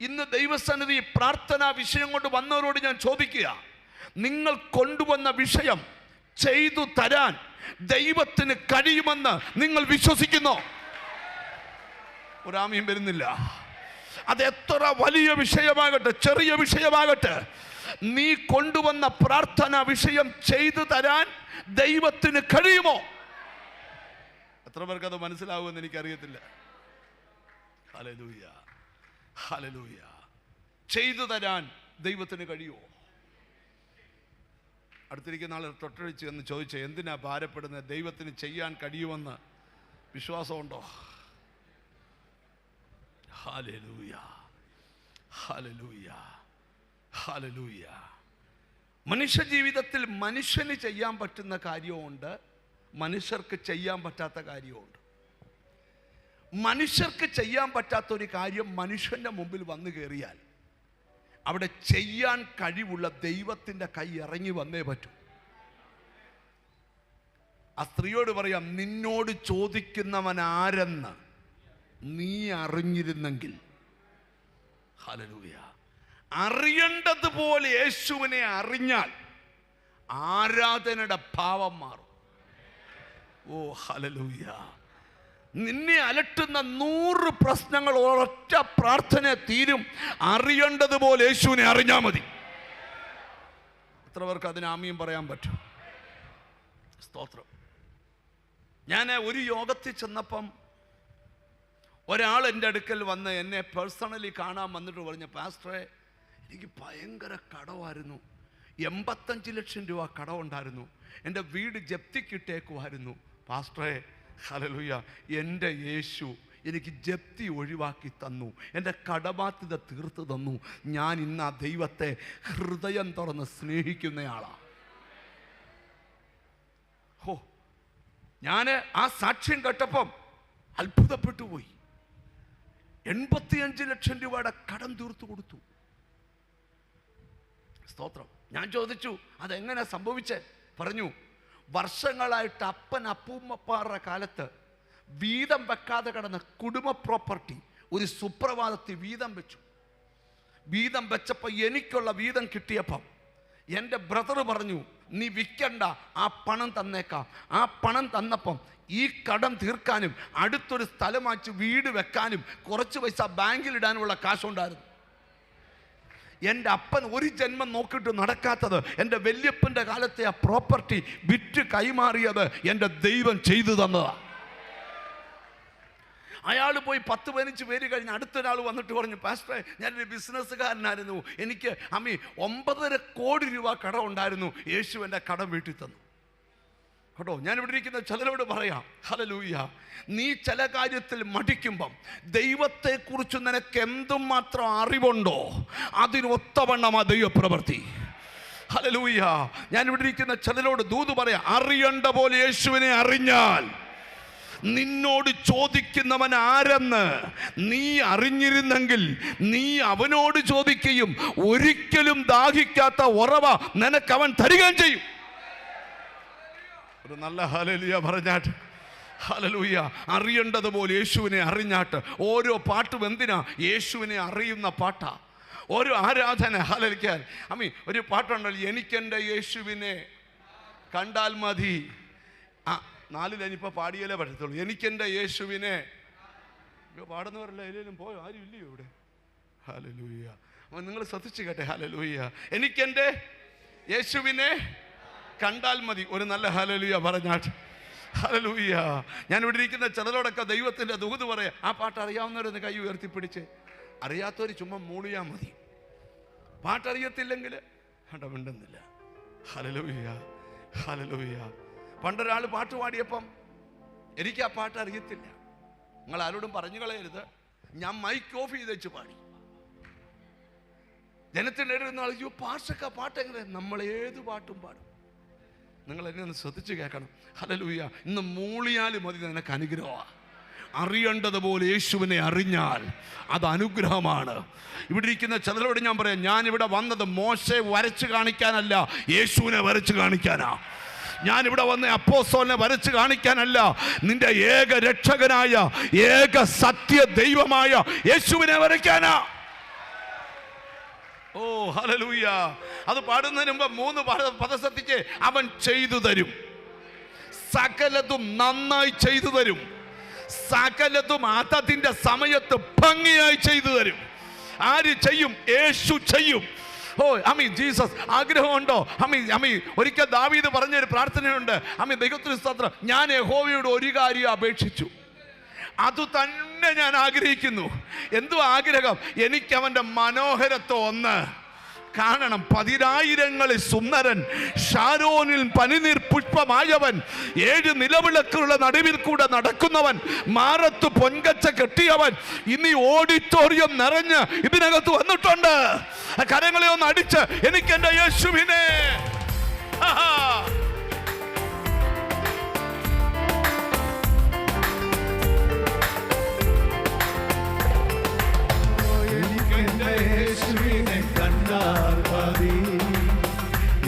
ഇന്ന് ദൈവസന്നിധി പ്രാർത്ഥനാ വിഷയം കൊണ്ട് വന്നവരോട് ഞാൻ ചോദിക്കുക, നിങ്ങൾ കൊണ്ടുവന്ന വിഷയം ചെയ്തു തരാൻ ദൈവത്തിന് കഴിയുമെന്ന് നിങ്ങൾ വിശ്വസിക്കുന്നോ? ഒരാമയും വരുന്നില്ല. അത് എത്ര വലിയ വിഷയമാകട്ടെ, ചെറിയ വിഷയമാകട്ടെ, നീ കൊണ്ടുവന്ന പ്രാർത്ഥനാ വിഷയം ചെയ്തു തരാൻ ദൈവത്തിന് കഴിയുമോ? എത്ര പേർക്ക് അത് മനസ്സിലാവുമെന്ന് എനിക്കറിയത്തില്ല. Hallelujah, hallelujah. ചെയ്തു തരാൻ ദൈവത്തിന് കഴിയുമോ? അടുത്തിരിക്കുന്ന ആൾ തൊട്ടടിച്ച് എന്ന് ചോദിച്ചേ, എന്തിനാ ഭാരപ്പെടുന്നത്? ദൈവത്തിന് ചെയ്യാൻ കഴിയുമെന്ന് വിശ്വാസമുണ്ടോ? Hallelujah, hallelujah, hallelujah. മനുഷ്യ ജീവിതത്തിൽ മനുഷ്യന് ചെയ്യാൻ പറ്റുന്ന കാര്യമുണ്ട്, മനുഷ്യർക്ക് ചെയ്യാൻ പറ്റാത്ത കാര്യമുണ്ട്. മനുഷ്യർക്ക് ചെയ്യാൻ പറ്റാത്ത ഒരു കാര്യം മനുഷ്യൻ്റെ മുമ്പിൽ വന്നു കയറിയാൽ അവിടെ ചെയ്യാൻ കഴിവുള്ള ദൈവത്തിൻ്റെ കൈ ഇറങ്ങി വന്നേ പറ്റൂ. ആ സ്ത്രീയോട് പറയാം, നിന്നോട് ചോദിക്കുന്നവൻ ആരെന്ന് നീ അറിഞ്ഞിരുന്നെങ്കിൽ. ഹല്ലേലൂയ. അറിയേണ്ടതുപോലെ യേശുവിനെ അറിഞ്ഞാൽ ആരാധനയുടെ ഭാവം മാറും. ഓ ഹല്ലേലൂയ. നിന്നെ അലട്ടുന്ന 100 പ്രശ്നങ്ങൾ ഒരൊറ്റ പ്രാർത്ഥന തീരും. അറിയേണ്ടതുപോലെ യേശുവിനെ അറിഞ്ഞാൽ മതി. എത്ര പേർക്ക് അതിന് ആമീൻ പറയാൻ പറ്റും? സ്തോത്രം. ഞാൻ ഒരു യോഗത്തിൽ ചെന്നപ്പം ഒരാൾ എൻ്റെ അടുക്കൽ വന്ന് എന്നെ പേഴ്സണലി കാണാൻ വന്നിട്ട് പറഞ്ഞു, പാസ്റ്ററെ, എനിക്ക് ഭയങ്കര കടമായിരുന്നു, 85 ലക്ഷം രൂപ കടമുണ്ടായിരുന്നു, എൻ്റെ വീട് ജപ്തിക്കിട്ടേക്കുമായിരുന്നു. പാസ്റ്ററെ, ഹല്ലേലൂയ, എൻ്റെ യേശു എനിക്ക് ജപ്തി ഒഴിവാക്കി തന്നു, എൻ്റെ കടബാധ്യത തീർത്തു തന്നു. ഞാൻ ഇന്ന് ആ ദൈവത്തെ ഹൃദയം തുറന്ന് സ്നേഹിക്കുന്നയാളാണ്. ഹോ, ഞാൻ ആ സാക്ഷ്യം കേട്ടപ്പം അത്ഭുതപ്പെട്ടു പോയി. 85 ലക്ഷം രൂപയുടെ കടം തീർത്തു കൊടുത്തു. സ്തോത്രം. ഞാൻ ചോദിച്ചു, അതെങ്ങനെ സംഭവിച്ചേ? പറഞ്ഞു, വർഷങ്ങളായിട്ട് അപ്പൻ അപ്പൂമ്മപ്പാറുടെ കാലത്ത് വീതം വെക്കാതെ കിടന്ന കുടുംബ പ്രോപ്പർട്ടി ഒരു സുപ്രഭാതത്തിൽ വീതം വെച്ചു. വീതം വെച്ചപ്പോൾ എനിക്കുള്ള വീതം കിട്ടിയപ്പം എൻ്റെ ബ്രദർ പറഞ്ഞു, നീ വിൽക്കണ്ട, ആ പണം തന്നേക്കാം. ആ പണം തന്നപ്പം ഈ കടം തീർക്കാനും അടുത്തൊരു സ്ഥലം വാങ്ങിച്ച് വീട് വെക്കാനും കുറച്ച് പൈസ ബാങ്കിലിടാനുമുള്ള കാശുണ്ടായിരുന്നു. എൻ്റെ അപ്പൻ ഒരു ജന്മം നോക്കിയിട്ട് നടക്കാത്തത്, എൻ്റെ വല്യപ്പൻ്റെ കാലത്തെ ആ പ്രോപ്പർട്ടി വിറ്റ് കൈമാറിയത് എൻ്റെ ദൈവം ചെയ്തു തന്നതാണ്. അയാൾ പോയി 10-15 പേര് കഴിഞ്ഞ് അടുത്തൊരാൾ വന്നിട്ട് പറഞ്ഞു, പാസ്റ്ററെ, ഞാനൊരു ബിസിനസ്സുകാരനായിരുന്നു, എനിക്ക് 9.5 കോടി രൂപ കടം ഉണ്ടായിരുന്നു, യേശു എൻ്റെ കടം വീട്ടിൽ തന്നു. കേട്ടോ, ഞാനിവിടെ ഇരിക്കുന്ന ചിലരോട് പറയാം, ഹല്ലേലൂയ, നീ ചില കാര്യത്തിൽ മടിക്കുമ്പം ദൈവത്തെക്കുറിച്ച് നിനക്ക് എന്തുമാത്രം അറിവുണ്ടോ അതിനൊത്തവണ്ണം ആ ദൈവപ്രവൃത്തി. ഹല്ലേലൂയ. ഞാനിവിടെ ഇരിക്കുന്ന ചിലരോട് ദൂത് പറയാം, അറിയേണ്ട പോലെ യേശുവിനെ അറിഞ്ഞാൽ നിന്നോട് ചോദിക്കുന്നവൻ ആരെന്ന് നീ അറിഞ്ഞിരുന്നെങ്കിൽ നീ അവനോട് ചോദിക്കുകയും ഒരിക്കലും ദാഹിക്കാത്ത ഉറവ നിനക്കവൻ തരികയും ചെയ്യും. ഒരു നല്ല ഹല്ലേലൂയ പറഞ്ഞാട്ട്. ഹല്ലേലൂയ. അറിയേണ്ടതുപോലെ യേശുവിനെ അറിഞ്ഞാട്ട്. ഓരോ പാട്ടും എന്തിനാ? യേശുവിനെ അറിയുന്ന പാട്ടാ. ഓരോ ആരാധന. ഹല്ലേലൂയ. ഒരു പാട്ടുണ്ടല്ലോ, എനിക്കെൻ്റെ യേശുവിനെ കണ്ടാൽ മതി. 4 ലൈനിപ്പോൾ പാടിയാലേ പറ്റത്തുള്ളൂ. എനിക്കെൻ്റെ യേശുവിനെ പാടുന്നവരല്ല എല്ലാവരും പോയോ? ആരും ഇല്ലയോ ഇവിടെ? ഹല്ലേലൂയ. നിങ്ങൾ ശ്രദ്ധിച്ചു കേട്ടെ. ഹല്ലേലൂയ. എനിക്കെൻ്റെ യേശുവിനെ കണ്ടാൽ മതി. ഒരു നല്ല ഹല്ലേലൂയ പറഞ്ഞാട്ട്. ഹല്ലേലൂയ. ഞാൻ ഇവിടെ ഇരിക്കുന്ന ചിലരോടൊക്കെ ദൈവത്തിൻ്റെ ദൂത് പറയാം. ആ പാട്ട് അറിയാവുന്നവരൊന്ന് കൈ ഉയർത്തിപ്പിടിച്ച്. അറിയാത്തവർ ചുമ്മാ മൂളിയാ മതി. പാട്ടറിയത്തില്ലെങ്കിൽ മിണ്ടുന്നില്ല. ഹല്ലേലൂയ. ഹല്ലേലൂയ. പണ്ടൊരാൾ പാട്ട് പാടിയപ്പം എനിക്ക് ആ പാട്ട് അറിയത്തില്ല. നിങ്ങൾ ആരോടും പറഞ്ഞു കളയരുത്. ഞാൻ മൈക്ക് ഓഫ് ചെയ്ത് വെച്ച് പാടി. ജനത്തിൻ്റെ ഇടയിൽ അയ്യോ പാഷക്ക പാട്ട് എങ്ങനെ? നമ്മൾ ഏത് പാട്ടും പാടും. നിങ്ങൾ എന്നെ ഒന്ന് ശ്രദ്ധിച്ച് കേൾക്കണം. ഹല്ലേലൂയ. ഇന്ന് മൂളിയാലും മതി, നിനക്ക് അനുഗ്രഹമാണ്. അറിയേണ്ടതുപോലെ യേശുവിനെ അറിഞ്ഞാൽ അത് അനുഗ്രഹമാണ്. ഇവിടെ ഇരിക്കുന്ന ചിലരോട് ഞാൻ പറയാം, ഞാനിവിടെ വന്നത് മോശെ വരച്ച് കാണിക്കാനല്ല, യേശുവിനെ വരച്ച് കാണിക്കാനാ. ഞാനിവിടെ വന്ന് അപ്പോസ്തലനെ വരച്ച് കാണിക്കാനല്ല, നിന്റെ ഏക രക്ഷകനായ ഏക സത്യ ദൈവമായ യേശുവിനെ വരയ്ക്കാനാ. ഓ ഹല്ലേലൂയ. അത് പാടുന്നതിന് മുമ്പ് 3 പദം ശ്രദ്ധിച്ച്. അവൻ ചെയ്തു തരും, സകലതും നന്നായി ചെയ്തു തരും, സകലതും അതതിൻ്റെ സമയത്ത് ഭംഗിയായി ചെയ്തു തരും. ആര് ചെയ്യും? യേശു ചെയ്യും. Oh Jesus. ആഗ്രഹമുണ്ടോ? ഒരിക്കൽ ദാവീദ് പറഞ്ഞൊരു പ്രാർത്ഥനയുണ്ട്. ദൈവത്തിന് സ്തോത്രം. ഞാൻ യഹോവയോട് ഒരു കാര്യം അപേക്ഷിച്ചു, അത് തന്നെ ഞാൻ ആഗ്രഹിക്കുന്നു. എന്തു ആഗ്രഹം? എനിക്ക് അവൻ്റെ മനോഹരത്വം ഒന്ന് കാണണം. 10,000ങ്ങളിൽ സുന്ദരൻ, ഷാരോനിൽ പനിനീർ പുഷ്പമായവൻ, 7 നിലവിളക്കുകളുടെ നടുവിൽ കൂടെ നടക്കുന്നവൻ, മാറത്ത് പൊൻകച്ച കെട്ടിയവൻ ഇനി ഓഡിറ്റോറിയം നിറഞ്ഞ് ഇതിനകത്ത് വന്നിട്ടുണ്ട്. കരങ്ങളെ ഒന്ന് അടിച്ച് എനിക്ക് എൻ്റെ യേശുവിനെ. യേശുവിനെ കണ്ടാൽ മതി,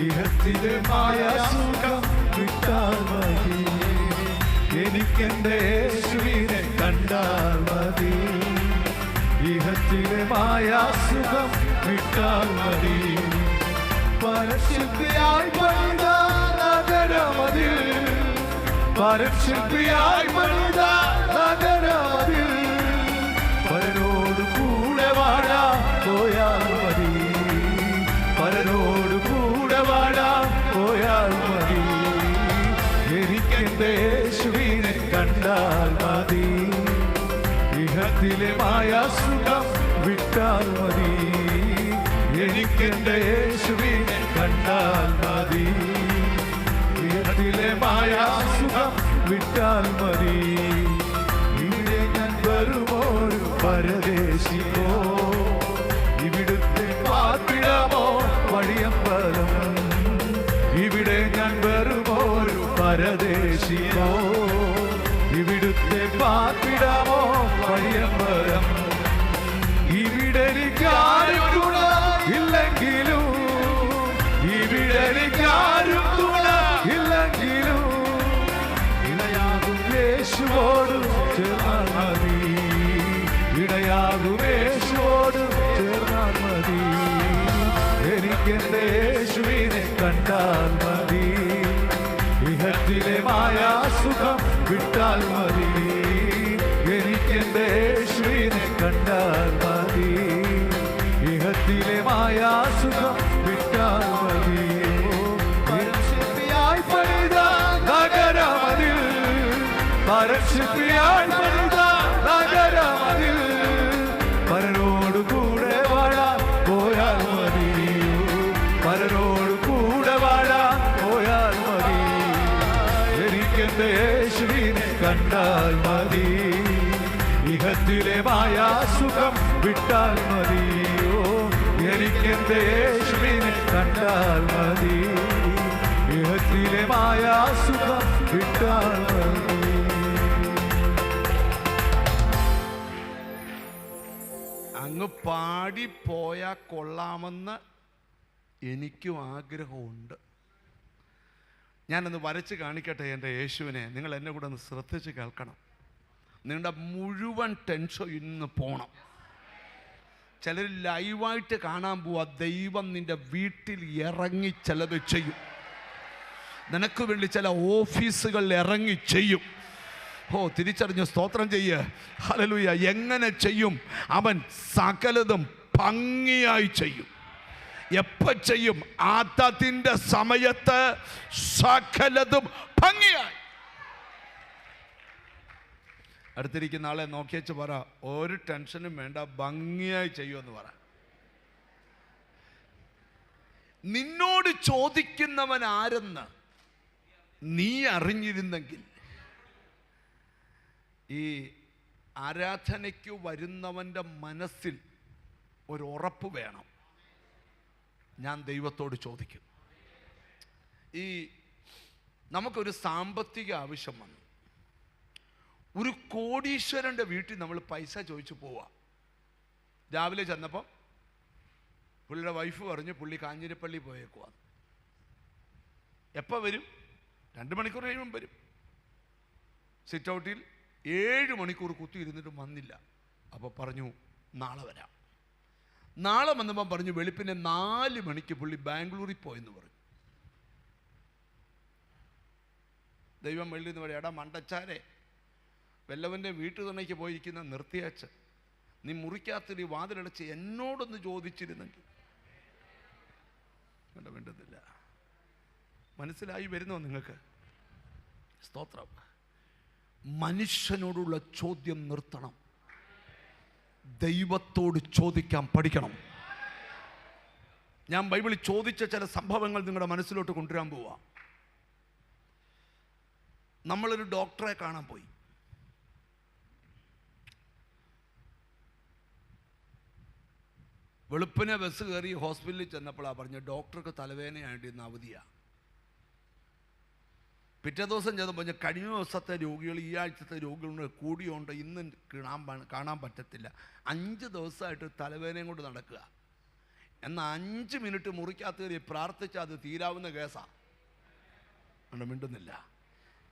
ഇഹത്തിലെ മായാസുഖം വിട്ടാൽ മതി. എനിക്കെന്റെ യേശുവിനെ കണ്ടാൽ മതി, ഇഹത്തിലെ മായാസുഖം വിട്ടാൽ മതി. പരിശുദ്ധിയായി പണിത നഗരമതിൽ, പരിശുദ്ധിയായി പണിത നഗരമതിൽ പരനോട് കൂടെ വാഴാ പോയാൽ മതി, പരനോട് കൂടെ വാഴാ പോയാൽ മതി. എനിക്കെന്റെ യേശുവിനെ കണ്ടാൽ മതി, ഇഹത്തിലെ മായാസുഖം വിട്ടാൽ മതി. എനിക്കെന്റെ യേശുവിനെ കണ്ടാൽ മതി, ഇഹത്തിലെ മായാസുഖം വിട്ടാൽ മതി. ഇവിടെ ഞാൻ വരുമോരു പരദേശിയോ, ഇവിടുത്തെ പാർപ്പിടമോ വഴിയമ്പലം. ഇവിടെ ഞാൻ വരുമോരു പരദേശിയോ, ഇവിടുത്തെ പാർപ്പിടമോ വഴിയമ്പലം. ഇവിടെ എനിക്കാരും തുണ ഇല്ലെങ്കിലും, ഇവിടെ എനിക്കാരും തുണ ഇല്ലെങ്കിലും ഇടയാകും യേശുവോട് ചേർന്നാൽ മതി, ഇടയാകും യേശുവോട് ചേർന്നാൽ മതി. എനിക്കെന്റെ യേശുവിനെ കണ്ടാൽ മതി, ഇഹത്തിലെ മായാസുഖം വിട്ടാൽ മതി. എനിക്കെന്റെ യേശുവിനെ കണ്ടാൽ മതി, ഇഹത്തിലെ മായാസുഖം വിട്ടാൽ മതി. പരിശുദ്ധിയായി പണിത നഗരമതിൽ, പരിശുദ്ധിയായി പണിത നഗരമതിൽ പരനോട് കൂടെ വാഴാൻ പോയാൽ മതി, പരനോട് കൂടെ വാഴാൻ പോയാൽ മതി. എനിക്കെന്റെ യേശുവിനെ കണ്ടാൽ മതി, ഇഹത്തിലെ മായാസുഖം വിട്ടാൽ മതി. എനിക്കെന്റെ യേശുവിനെ കണ്ടാൽ മതി, ഇഹത്തിലെ മായാസുഖം വിട്ടാൽ മതി. അങ്ങ് പാടിപ്പോയാൽ കൊള്ളാമെന്ന് എനിക്കും ആഗ്രഹമുണ്ട്. ഞാനൊന്ന് വരച്ച് കാണിക്കട്ടെ എൻ്റെ യേശുവിനെ. നിങ്ങൾ എന്നെ കൂടെ ഒന്ന് ശ്രദ്ധിച്ച് കേൾക്കണം. നിങ്ങളുടെ മുഴുവൻ ടെൻഷൻ ഇന്ന് പോണം. ചിലർ ലൈവായിട്ട് കാണാൻ പോവാ. ദൈവം നിൻ്റെ വീട്ടിൽ ഇറങ്ങി ചിലത് ചെയ്യും. നിനക്ക് വേണ്ടി ചില ഓഫീസുകളിൽ ഇറങ്ങി ചെയ്യും. തിരിച്ചറിഞ്ഞ് സ്തോത്രം ചെയ്യ്. ഹല്ലേലൂയ. എങ്ങനെ ചെയ്യും? അവൻ സകലതും ഭംഗിയായി ചെയ്യും. എപ്പോൾ ചെയ്യും? അതതിൻ്റെ സമയത്ത് സകലതും ഭംഗിയായി. അടുത്തിരിക്കുന്ന ആളെ നോക്കിയച്ച് പറ, ഒരു ടെൻഷനും വേണ്ട, ഭംഗിയായി ചെയ്യുമെന്ന് പറ. നിന്നോട് ചോദിക്കുന്നവൻ ആരെന്ന് നീ അറിഞ്ഞിരുന്നെങ്കിൽ, ഈ ആരാധനയ്ക്ക് വരുന്നവൻ്റെ മനസ്സിൽ ഒരു ഉറപ്പ് വേണം, ഞാൻ ദൈവത്തോട് ചോദിക്കും. നമുക്കൊരു സാമ്പത്തിക ആവശ്യം വന്നു. ഒരു കോടീശ്വരൻ്റെ വീട്ടിൽ നമ്മൾ പൈസ ചോദിച്ചു പോവാ. രാവിലെ ചെന്നപ്പം പുള്ളിയുടെ വൈഫ് പറഞ്ഞു പുള്ളി കാഞ്ഞിരപ്പള്ളി പോയേക്കുവാ. എപ്പോൾ വരും? 2 മണിക്കൂർ കഴിയുമ്പം വരും. സിറ്റ് ഔട്ടിൽ 7 മണിക്കൂർ കുത്തിയിരുന്നിട്ടും വന്നില്ല. അപ്പോൾ പറഞ്ഞു നാളെ വരാം. നാളെ വന്നപ്പം പറഞ്ഞു വെളുപ്പിനെ 4 മണിക്ക് പുള്ളി ബാംഗ്ലൂരിൽ പോയെന്ന് പറഞ്ഞു. ദൈവം വെളിയിൽ നിന്ന് പറയാം, എടാ മണ്ടച്ചാരെ, വല്ലവൻ്റെ വീട്ടു തുണയ്ക്ക് പോയിരിക്കുന്ന നിർത്തിയാച്ച് നീ മുറിക്കാത്തൊരു വാതിലടച്ച് എന്നോടൊന്ന് ചോദിച്ചിരുന്നെങ്കിൽ. വേണ്ടുന്നില്ല. മനസ്സിലായി വരുന്നോ നിങ്ങൾക്ക്? സ്തോത്രം. മനുഷ്യനോടുള്ള ചോദ്യം നിർത്തണം. ദൈവത്തോട് ചോദിക്കാൻ പഠിക്കണം. ഞാൻ ബൈബിളിൽ ചോദിച്ച ചില സംഭവങ്ങൾ നിങ്ങളുടെ മനസ്സിലോട്ട് കൊണ്ടുവരാൻ പോവാ. നമ്മളൊരു ഡോക്ടറെ കാണാൻ പോയി. വെളുപ്പിനെ ബസ് കയറി ഹോസ്പിറ്റലിൽ ചെന്നപ്പോഴാണ് പറഞ്ഞ ഡോക്ടർക്ക് തലവേദനയായിട്ട് ഇന്ന് അവധിയാണ്. പിറ്റേ ദിവസം ചെന്നപ്പോൾ പറഞ്ഞ കഴിഞ്ഞ ദിവസത്തെ രോഗികൾ ഈ ആഴ്ചത്തെ രോഗികളുടെ കൂടിയുണ്ട്, ഇന്ന് കാണാൻ പറ്റത്തില്ല. 5 ദിവസമായിട്ട് തലവേദനയും കൊണ്ട് നടക്കുക. എന്നാൽ 5 മിനിറ്റ് മുറിക്കകത്ത് കയറി പ്രാർത്ഥിച്ചാൽ അത് തീരാവുന്ന കേസാണ്. മിണ്ടുന്നില്ല.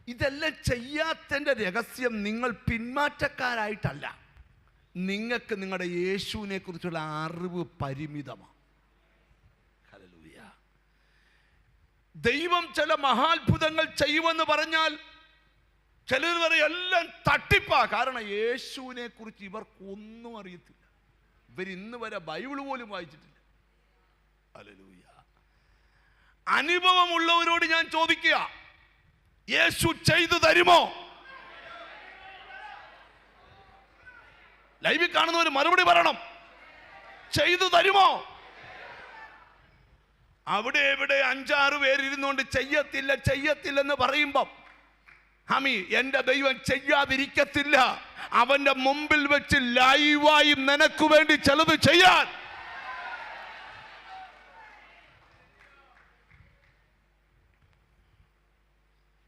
ഇതെല്ലാം ചെയ്യാത്തതിൻ്റെ രഹസ്യം നിങ്ങൾ പിന്മാറ്റക്കാരായിട്ടല്ല, നിങ്ങൾക്ക് നിങ്ങളുടെ യേശുവിനെ കുറിച്ചുള്ള അറിവ് പരിമിതമാണ്. ഹല്ലേലൂയ. ദൈവം ചില മഹാത്ഭുതങ്ങൾ ചെയ്യുമെന്ന് പറഞ്ഞാൽ ചിലർ പറയും എല്ലാം തട്ടിപ്പാ. കാരണം യേശുവിനെ കുറിച്ച് ഇവർക്കൊന്നും അറിയത്തില്ല. ഇവരിന്ന് വരെ ബൈബിൾ പോലും വായിച്ചിട്ടില്ല. ഹല്ലേലൂയ. അനുഭവമുള്ളവരോട് ഞാൻ ചോദിക്കുക, യേശു ചെയ്തു തരുമോ? ലൈവിൽ കാണുന്നവർ മറുപടി പറയണം. ചെയ്തു തരുമോ? അവിടെ എവിടെ 5-6 പേരിരുന്നുകൊണ്ട് ചെയ്യത്തില്ലെന്ന് പറയുമ്പം എൻ്റെ ദൈവം ചെയ്യാതിരിക്കത്തില്ല. അവന്റെ മുമ്പിൽ വെച്ച് ലൈവായി നിനക്ക് വേണ്ടി ചിലത് ചെയ്യാൻ.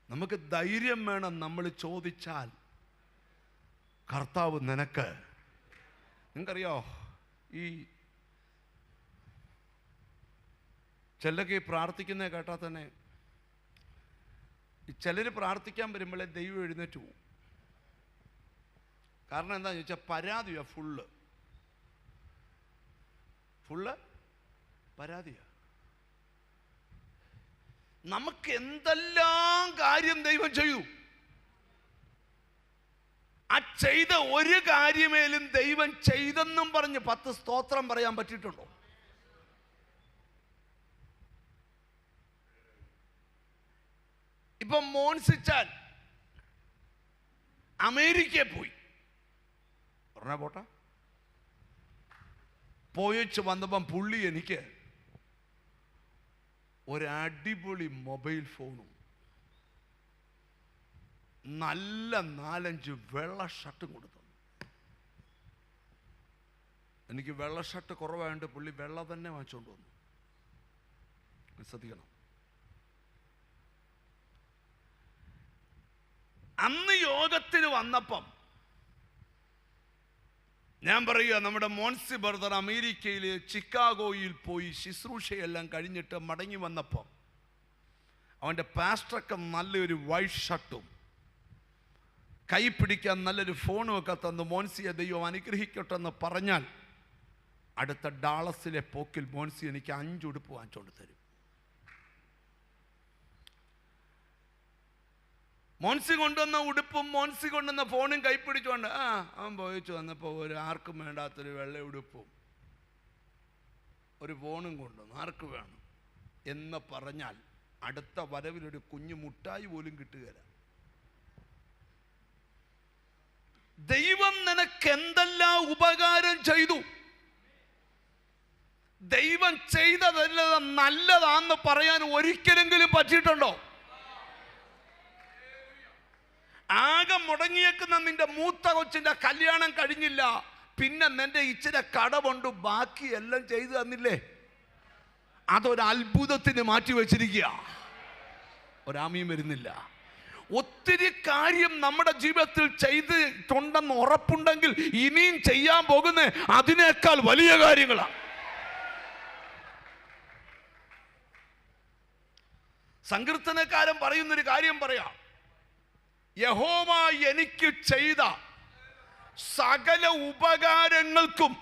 നമുക്ക് ധൈര്യം വേണം. നമ്മൾ ചോദിച്ചാൽ കർത്താവ് നിങ്ങൾക്കറിയോ, ഈ ചിലർക്ക് പ്രാർത്ഥിക്കുന്ന കേട്ടാൽ തന്നെ ചിലർ പ്രാർത്ഥിക്കാൻ വരുമ്പോഴേ ദൈവം എഴുന്നേറ്റ് പോവും. കാരണം എന്താണെന്ന് ചോദിച്ചാൽ പരാതിയാണ്. ഫുള്ള് പരാതിയാണ്. നമുക്ക് എന്തെല്ലാം കാര്യം ദൈവം ചെയ്തു. ആ ചെയ്ത ഒരു കാര്യമേലും ദൈവം ചെയ്തെന്നും പറഞ്ഞ് 10 സ്തോത്രം പറയാൻ പറ്റിയിട്ടുണ്ടോ? ഇപ്പം മോൻസിച്ചാൻ അമേരിക്കയിൽ പോയി. പറഞ്ഞാ പോട്ടെ. പോയിച്ച് വന്നപ്പം പുള്ളി എനിക്ക് ഒരടിപൊളി മൊബൈൽ ഫോണും നല്ല 4-5 വെള്ള ഷർട്ടും കൊടുത്തു. എനിക്ക് വെള്ള ഷർട്ട് കുറവായതുകൊണ്ട് പുള്ളി വെള്ള തന്നെ വാങ്ങിച്ചുകൊണ്ട് വന്നു. ശ്രദ്ധിക്കണം. അന്ന് യോഗത്തിന് വന്നപ്പം ഞാൻ പറയുക, നമ്മുടെ മോൻസി ബ്രദർ അമേരിക്കയിൽ ചിക്കാഗോയിൽ പോയി ശുശ്രൂഷയെല്ലാം കഴിഞ്ഞിട്ട് മടങ്ങി വന്നപ്പോൾ അവൻ്റെ പാസ്റ്ററൊക്കെ നല്ലൊരു വൈറ്റ് ഷർട്ടും കൈ പിടിക്കാൻ നല്ലൊരു ഫോണും ഒക്കെ തന്നു മോൻസിയെ ദൈവം അനുഗ്രഹിക്കട്ടെ എന്ന് പറഞ്ഞാൽ അടുത്ത ഡാളസിലെ പോക്കിൽ മോൻസി എനിക്ക് 5 ഉടുപ്പ് വാങ്ങിച്ചുകൊണ്ട് തരും. മോൻസി കൊണ്ടുവന്ന ഉടുപ്പും മോൻസി കൊണ്ടുവന്ന ഫോണും കൈ പിടിച്ചുകൊണ്ട് അവൻ പോയിച്ചു വന്നപ്പോൾ ഒരു ആർക്കും വേണ്ടാത്തൊരു വെള്ള ഉടുപ്പും ഒരു ഫോണും കൊണ്ടുവന്നു. ആർക്ക് വേണം എന്ന് പറഞ്ഞാൽ അടുത്ത വരവിലൊരു കുഞ്ഞു മുട്ടായി പോലും കിട്ടുകയില്ല. ദൈവം നിനക്ക് എന്തെല്ലാം ഉപകാരം ചെയ്തു, ദൈവം ചെയ്തതല്ലത് നല്ലതാന്ന് പറയാൻ ഒരിക്കലെങ്കിലും പറ്റിയിട്ടുണ്ടോ? ആകെ മുടങ്ങിയേക്കുന്ന നിന്റെ മൂത്ത കൊച്ചിന്റെ കല്യാണം കഴിഞ്ഞില്ല, പിന്നെ നിന്റെ ഇച്ചിരി കടമുണ്ട്, ബാക്കി എല്ലാം ചെയ്തു തന്നില്ലേ? അതൊരു അത്ഭുതത്തിന് മാറ്റി വെച്ചിരിക്കുക. ഒരാമയും വരുന്നില്ല. ഒത്തിരി കാര്യം നമ്മുടെ ജീവിതത്തിൽ ചെയ്തിട്ടുണ്ടെന്ന് ഉറപ്പുണ്ടെങ്കിൽ ഇനിയും ചെയ്യാൻ പോകുന്ന അതിനേക്കാൾ വലിയ കാര്യങ്ങളാണ്. സങ്കീർത്തനക്കാരൻ പറയുന്നൊരു കാര്യം പറയാം, യഹോവ എനിക്ക് ചെയ്ത സകല ഉപകാരങ്ങൾക്കും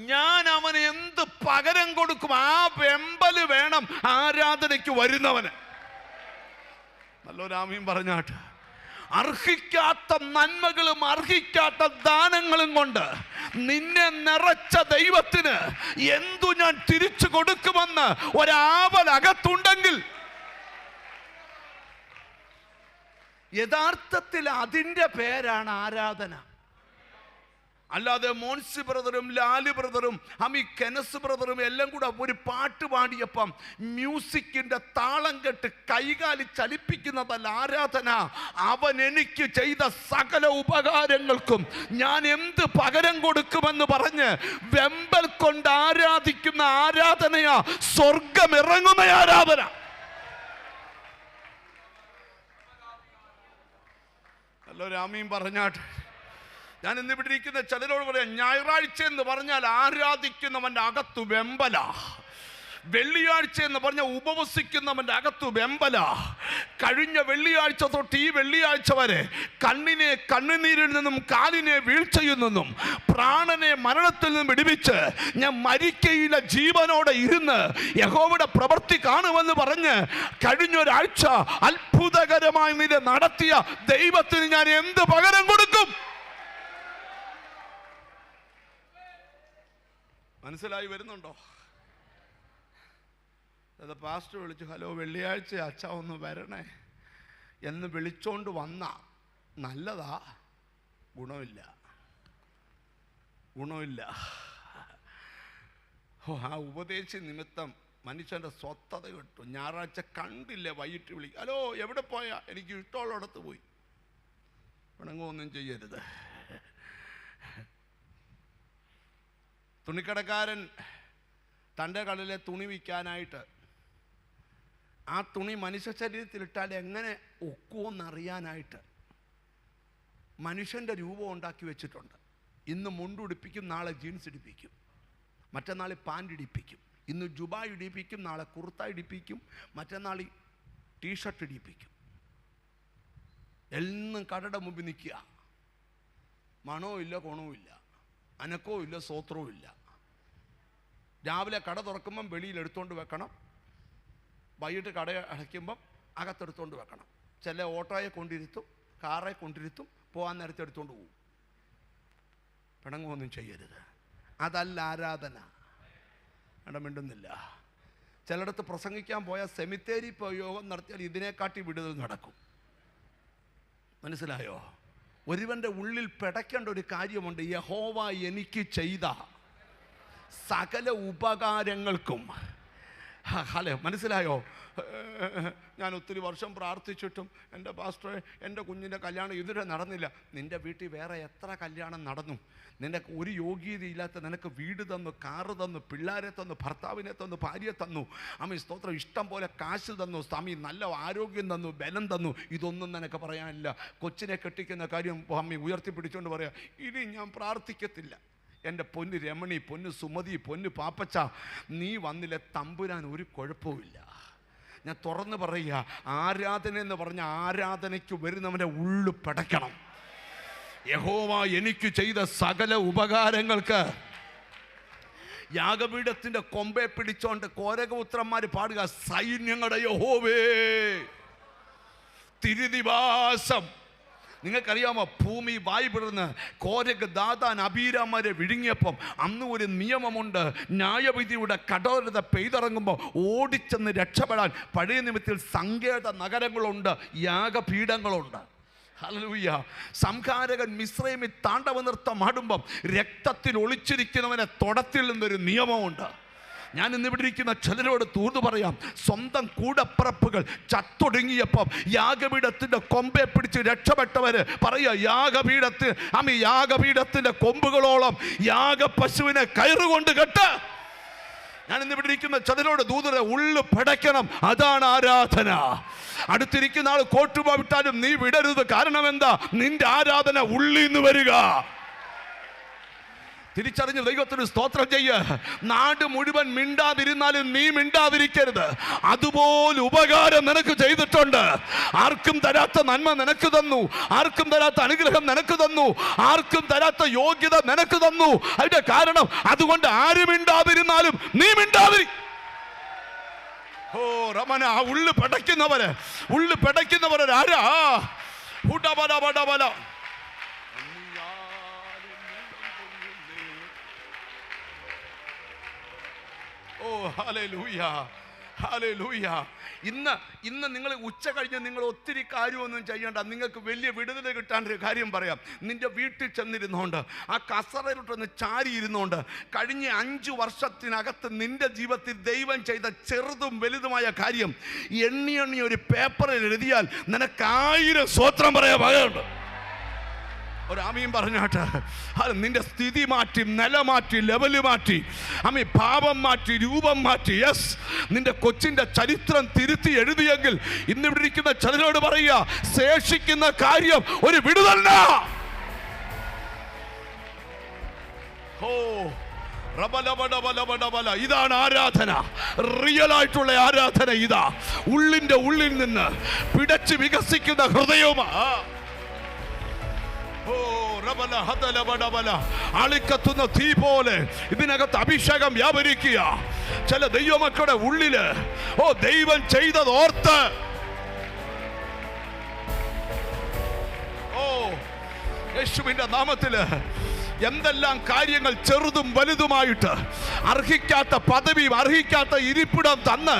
ഞാൻ അവന് എന്ത് പകരം കൊടുക്കും? ആ വെമ്പല് വേണം ആരാധനയ്ക്ക് വരുന്നവന്. നല്ലൊരാമയും പറഞ്ഞാട്ട്. അർഹിക്കാത്ത നന്മകളും അർഹിക്കാത്ത ദാനങ്ങളും കൊണ്ട് നിന്നെ നിറച്ച ദൈവത്തിന് എന്തു ഞാൻ തിരിച്ചു കൊടുക്കുമെന്ന് ഒരാവലകത്തുണ്ടെങ്കിൽ യഥാർത്ഥത്തിൽ അതിൻ്റെ പേരാണ് ആരാധന. അല്ലാതെ മോൻസി ബ്രദറും ലാല് ബ്രദറും കെനസ് ബ്രദറും എല്ലാം കൂടെ ഒരു പാട്ട് പാടിയപ്പം മ്യൂസിക്കിൻ്റെ താളം കെട്ട് കൈകാലി ചലിപ്പിക്കുന്നതല്ല ആരാധന. അവൻ എനിക്ക് ചെയ്ത സകല ഉപകാരങ്ങൾക്കും ഞാൻ എന്ത് പകരം കൊടുക്കുമെന്ന് പറഞ്ഞ് വെമ്പൽ കൊണ്ട് ആരാധിക്കുന്ന ആരാധനയാ സ്വർഗം ഇറങ്ങുന്ന ആരാധന. രാമയും പറഞ്ഞാട്ട്. ഞാൻ ഇന്നിവിടെ ഇരിക്കുന്ന ചിലരോട് പറയാം, ഞായറാഴ്ച എന്ന് പറഞ്ഞാൽ ആരാധിക്കുന്നവൻ്റെ അകത്തു വെമ്പല, വെള്ളിയാഴ്ച എന്ന് പറഞ്ഞാൽ ഉപവസിക്കുന്നവൻ്റെ അകത്തു വെമ്പല. കഴിഞ്ഞ വെള്ളിയാഴ്ച തൊട്ട് ഈ വെള്ളിയാഴ്ച വരെ കണ്ണിനെ കണ്ണുനീരിൽ നിന്നും കാലിനെ വീഴ്ചയിൽ നിന്നും പ്രാണനെ മരണത്തിൽ നിന്നും വിടുവിച്ച് ഞാൻ മരിക്കയിലെ ജീവനോടെ ഇരുന്ന് യഹോവയുടെ പ്രവൃത്തി കാണുമെന്ന് പറഞ്ഞ് കഴിഞ്ഞൊരാഴ്ച അത്ഭുതകരമായി നിന്നെ നടത്തിയ ദൈവത്തിന് ഞാൻ എന്ത് പകരം കൊടുക്കും? മനസ്സിലായി വരുന്നുണ്ടോ? അത് പാസ്റ്റർ വിളിച്ചു, ഹലോ വെള്ളിയാഴ്ച അച്ഛ ഒന്ന് വരണേ എന്ന് വിളിച്ചോണ്ട് വന്ന നല്ലതാ, ഗുണമില്ല. ആ ഉപദേശ നിമിത്തം മനുഷ്യൻ്റെ സ്വസ്ഥത കിട്ടും. ഞായറാഴ്ച കണ്ടില്ലേ, വൈകിട്ട് വിളിക്കും, ഹലോ എവിടെ പോയാ? എനിക്ക് ഇഷ്ടമുള്ളിടത്ത് പോയി. പിണങ്ങൊന്നും ചെയ്യരുത്. തുണിക്കടക്കാരൻ തൻ്റെ കടലിലെ തുണി വിൽക്കാനായിട്ട് ആ തുണി മനുഷ്യ ശരീരത്തിലിട്ടാൽ എങ്ങനെ ഒക്കുമെന്നറിയാനായിട്ട് മനുഷ്യൻ്റെ രൂപം ഉണ്ടാക്കി വെച്ചിട്ടുണ്ട്. ഇന്ന് മുണ്ടുടിപ്പിക്കും, നാളെ ജീൻസ് ഇടിപ്പിക്കും, മറ്റന്നാൾ പാൻറ് ഇടിപ്പിക്കും, ഇന്ന് ജുബ ഇടിപ്പിക്കും, നാളെ കുർത്ത ഇടിപ്പിക്കും, മറ്റന്നാൾ ടീഷർട്ട് ഇടിപ്പിക്കും. എന്നും കടയുടെ മുമ്പിൽ നിൽക്കുക. മണവും ഇല്ല, ഗുണവും ഇല്ല, അനക്കവും ഇല്ല, സ്വത്രവും ഇല്ല. രാവിലെ കട തുറക്കുമ്പം വെളിയിൽ എടുത്തുകൊണ്ട് വെക്കണം, വൈകിട്ട് കട അടയ്ക്കുമ്പം അകത്തെടുത്തുകൊണ്ട് വെക്കണം. ചില ഓട്ടോയെ കൊണ്ടിരുത്തും, കാറെ കൊണ്ടിരുത്തും, പോകാൻ നേരത്തെ എടുത്തുകൊണ്ട് പോകും. പിണങ്ങുമൊന്നും ചെയ്യരുത്. അതല്ല ആരാധന. മിണ്ടുന്നില്ല. ചിലയിടത്ത് പ്രസംഗിക്കാൻ പോയാൽ സെമിത്തേരി യോഗം നടത്തിയാൽ ഇതിനെക്കാട്ടി വിടുതൽ നടക്കും. മനസ്സിലായോ? ഒരുവൻ്റെ ഉള്ളിൽ പിടയ്ക്കേണ്ട ഒരു കാര്യമുണ്ട്. യഹോവ എനിക്ക് ചെയ്ത സകല ഉപകാരങ്ങൾക്കും ഹലോ, മനസ്സിലായോ? ഞാൻ ഒത്തിരി വർഷം പ്രാർത്ഥിച്ചിട്ടും എൻ്റെ പാസ്റ്ററെ എൻ്റെ കുഞ്ഞിൻ്റെ കല്യാണം ഇതുവരെ നടന്നില്ല. നിൻ്റെ വീട്ടിൽ വേറെ എത്ര കല്യാണം നടന്നു? നിനക്ക് ഒരു യോഗ്യതയില്ലാത്ത നിനക്ക് വീട് തന്നു, കാറ് തന്നു, പിള്ളേരെ തന്നു, ഭർത്താവിനെ തന്നു, ഭാര്യയെ തന്നു, അമ്മ സ്തോത്രം, ഇഷ്ടം പോലെ കാശ് തന്നു, സ്വാമി നല്ല ആരോഗ്യം തന്നു, ബലം തന്നു. ഇതൊന്നും നിനക്ക് പറയാനില്ല. കൊച്ചിനെ കെട്ടിക്കുന്ന കാര്യം അമ്മ ഉയർത്തിപ്പിടിച്ചുകൊണ്ട് പറയാം, ഇനി ഞാൻ പ്രാർത്ഥിക്കത്തില്ല. എൻ്റെ പൊന്ന് രമണി, പൊന്ന് സുമതി, പൊന്ന് പാപ്പച്ച, നീ വന്നില്ല, തമ്പുരാൻ ഒരു കുഴപ്പമില്ല. ഞാൻ തുറന്ന് പറയുക, ആരാധന എന്ന് പറഞ്ഞ ആരാധനയ്ക്ക് വരുന്നവൻ്റെ ഉള്ളു പടയ്ക്കണം. യഹോവ എനിക്ക് ചെയ്ത സകല ഉപകാരങ്ങൾക്ക് യാഗപീഠത്തിൻ്റെ കൊമ്പെ പിടിച്ചോണ്ട് കോരകപുത്രന്മാർ പാടുക, സൈന്യങ്ങളുടെ യഹോവേ തിരുനിവാസം. നിങ്ങൾക്കറിയാമോ, ഭൂമി വായ് പിളർന്ന് കോരക്, ദാതാൻ, അബീരാമാരെ വിഴുങ്ങിയപ്പം അന്ന് ഒരു നിയമമുണ്ട്. ന്യായവിധിയുടെ കഠോരത പെയ്തിറങ്ങുമ്പോൾ ഓടിച്ചെന്ന് രക്ഷപ്പെടാൻ പഴയ നിയമത്തിൽ സങ്കേത നഗരങ്ങളുണ്ട്, യാഗപീഠങ്ങളുണ്ട്. ഹല്ലേലൂയ. സംഹാരകൻ മിസ്രൈമിൽ താണ്ഡവ നൃത്തം ആടുമ്പം രക്തത്തിൽ ഒളിച്ചിരിക്കുന്നവനെ തൊടത്തിൽ നിന്നൊരു നിയമമുണ്ട്. ഞാൻ ഇന്നിവിടെ ഇരിക്കുന്ന ചിലരോട് തൂർന്നു പറയാം, സ്വന്തം കൂടപ്പിറപ്പുകൾ ചത്തൊടുങ്ങിയപ്പം യാഗപീഠത്തിൻ്റെ കൊമ്പെ പിടിച്ച് രക്ഷപ്പെട്ടവര് പറയുക, യാഗപീഠത്തിൻ്റെ കൊമ്പുകളോളം യാഗപശുവിനെ കയറുകൊണ്ട് കെട്ട്. ഞാൻ ഇന്നിവിടെ ഇരിക്കുന്ന ചിലരോട് ദൂതരെ ഉള്ളു പടയ്ക്കണം. അതാണ് ആരാധന. അടുത്തിരിക്കുന്ന ആൾ കോട്ടുപ വിട്ടാലും നീ വിടരുത്. കാരണം എന്താ? നിന്റെ ആരാധന ഉള്ളിൽ നിന്ന് വരിക. തിരിച്ചറിഞ്ഞ് ദൈവത്തിന് സ്തോത്രം ചെയ്യ. നാട് മുഴുവൻ മിണ്ടാതിരുന്നാലും നീ മിണ്ടാതിരിക്കരുത്. അതുപോലെ ഉപകാരം നിനക്ക് ചെയ്തിട്ടുണ്ട്. ആർക്കും തരാത്ത നന്മ നിനക്ക് തന്നു, ആർക്കും തരാത്ത അനുഗ്രഹം നിനക്ക് തന്നു, ആർക്കും തരാത്ത യോഗ്യത നിനക്ക് തന്നു. അതിന്റെ കാരണം അതുകൊണ്ട് ആര് മിണ്ടാതിരുന്നാലും നീ മിണ്ടാതിരി. ഓ റമന, ഉള്ളു പടയ്ക്കുന്നവരാരാ? ഓ ഹല്ലേലൂയ, ഹല്ലേലൂയ. ഇന്ന് നിങ്ങൾ ഉച്ച കഴിഞ്ഞ് നിങ്ങൾ ഒത്തിരി കാര്യമൊന്നും ചെയ്യണ്ട. നിങ്ങൾക്ക് വലിയ വിടുതൽ കിട്ടാൻ ഒരു കാര്യം പറയാം. നിന്റെ വീട്ടിൽ ചെന്നിരുന്നോണ്ട്, ആ കസറയിലോട്ടൊന്ന് ചാരി ഇരുന്നോണ്ട്, കഴിഞ്ഞ 5 വർഷത്തിനകത്ത് നിന്റെ ജീവിതത്തിൽ ദൈവം ചെയ്ത ചെറുതും വലുതുമായ കാര്യം എണ്ണി ഒരു പേപ്പറിൽ എഴുതിയാൽ നിനക്ക് 1000 സ്തോത്രം പറയാൻ വകയുണ്ട്. ഒരു ആമീൻ പറഞ്ഞാട്ട്. നിന്റെ സ്ഥിതി മാറ്റി, നില മാറ്റി, ലെവല് മാറ്റി, ആമീ ഭാവം മാറ്റി, രൂപം മാറ്റി. യെസ്, നിന്റെ കൊച്ചിന്റെ ചരിത്രം തിരുത്തി എഴുതിയെങ്കിൽ ഇന്നിവിടെ ഇരിക്കുന്ന ചിലരോട് പറയുക, ശേഷിക്കുന്ന കാര്യം ഒരു വിടുതല. ഓ ഇതാണ് ആരാധന. റിയൽ ആയിട്ടുള്ള ആരാധന ഇതാ. ഉള്ളിൽ നിന്ന് പിടച്ച് വികസിക്കുന്ന ഹൃദയവും അളിക്കത്തുന്ന തീ പോലെ ഇതിനകത്ത് അഭിഷേകം വ്യാപരിക്കുക. ചില ദൈവമക്കളുടെ ഉള്ളില് ദൈവം ചെയ്തത് ഓർത്ത് യേശുവിന്റെ നാമത്തില് എന്തെല്ലാം കാര്യങ്ങൾ ചെറുതും വലുതുമായിട്ട് അർഹിക്കാത്ത പദവിയും അർഹിക്കാത്ത ഇരിപ്പിടം തന്ന്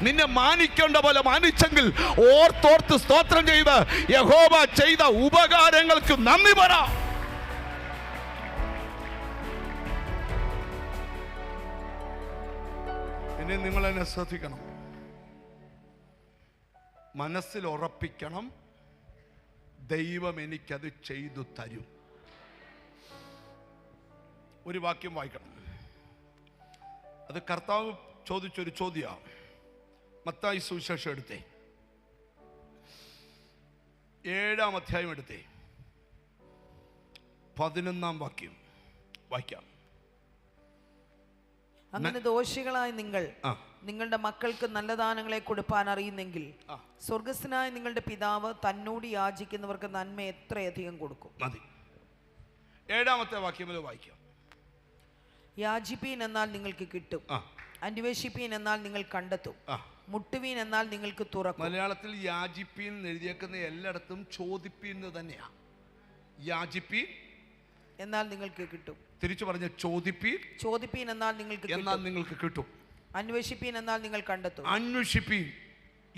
നിന്നെ മാനിക്കേണ്ട പോലെ മാനിച്ചെങ്കിൽ ഓർത്തോർത്ത് സ്തോത്രം ചെയ്ത് യഹോവ ചെയ്ത ഉപകാരങ്ങൾക്ക് നന്ദി പറ. ഇനി നിങ്ങൾ എന്നെ ശ്രദ്ധിക്കണം, മനസ്സിൽ ഉറപ്പിക്കണം, ദൈവം എനിക്കത് ചെയ്തു തരും. ഒരു വാക്യം വായിക്കണം. അത് കർത്താവ് ചോദിച്ചൊരു ചോദ്യമാണ്. മത്തായി സുവിശേഷം എടുത്തേ, 7-ാം അധ്യായം എടുത്തേ, 11-ാം വാക്യം വായിക്കാം. അങ്ങനെ ദോഷികളായ നിങ്ങൾ നിങ്ങളുടെ മക്കൾക്ക് നല്ല ദാനങ്ങളെ കൊടുപ്പാൻ അറിയുന്നെങ്കിൽ സ്വർഗസ്ഥനായ നിങ്ങളുടെ പിതാവ് തന്നോട് യാചിക്കുന്നവർക്ക് നന്മ എത്രയധികം കൊടുക്കും. മതി. 7-ാമത്തെ വാക്യം വായിക്കാം. യാചിപ്പീൻ എന്നാൽ നിങ്ങൾക്ക് കിട്ടും, അന്വേഷിപ്പീൻ എന്നാൽ നിങ്ങൾ കണ്ടെത്തും, മുട്ടുവീൻ എന്നാൽ നിങ്ങൾക്ക് തുറക്കും. മലയാളത്തിൽ യാചിപ്പീൻ എഴുതിയേക്കുന്ന എല്ലായിടത്തും ചോദിപ്പീൻ തന്നെയാ. യാചിപ്പീൻ എന്നാൽ നിങ്ങൾക്ക് കിട്ടും. തിരിച്ചു പറഞ്ഞ ചോദിപ്പീൻ എന്നാൽ നിങ്ങൾക്ക് കിട്ടും. അന്വേഷിപ്പീൻ എന്നാൽ നിങ്ങൾ കണ്ടെത്തും. അന്വേഷിപ്പീൻ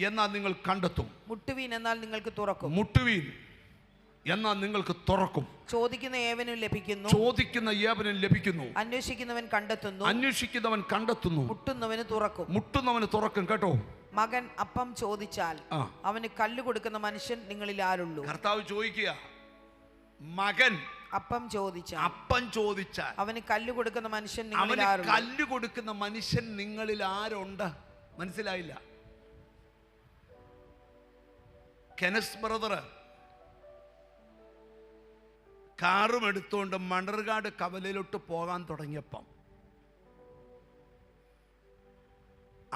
എന്നാൽ നിങ്ങൾ കണ്ടെത്തും. മുട്ടുവീൻ എന്നാൽ നിങ്ങൾക്ക് തുറക്കും. മുട്ടുവീൻ എന്നാൽ നിങ്ങൾക്ക് തുറക്കും. ചോദിക്കുന്ന ഏവനും ലഭിക്കുന്നു, ചോദിക്കുന്ന ഏവനും ലഭിക്കുന്നു, അന്വേഷിക്കുന്നവൻ കണ്ടെത്തുന്നു, അന്വേഷിക്കുന്നവൻ കണ്ടെത്തുന്നു, മുട്ടുന്നവന് തുറക്കും. മുട്ടുന്നവന് തുറക്കും. കേട്ടോ, മകൻ അപ്പം ചോദിച്ചാൽ അവന് കല്ല് കൊടുക്കുന്ന മനുഷ്യൻ നിങ്ങളിൽ ആരുള്ളൂ? കർത്താവ് ചോദിക്കുക, മകൻ അപ്പം ചോദിച്ചാൽ അവന് കല്ല് കൊടുക്കുന്ന മനുഷ്യൻ നിങ്ങളിൽ അവന് ആരുള്ളൂ? കല്ല് കൊടുക്കുന്ന മനുഷ്യൻ നിങ്ങളിൽ ആരുണ്ട്? മനസ്സിലായില്ല. കെനസ് ബ്രദർ കാറും എടുത്തുകൊണ്ട് മണർകാട് കവലയിലോട്ട് പോകാൻ തുടങ്ങിയപ്പം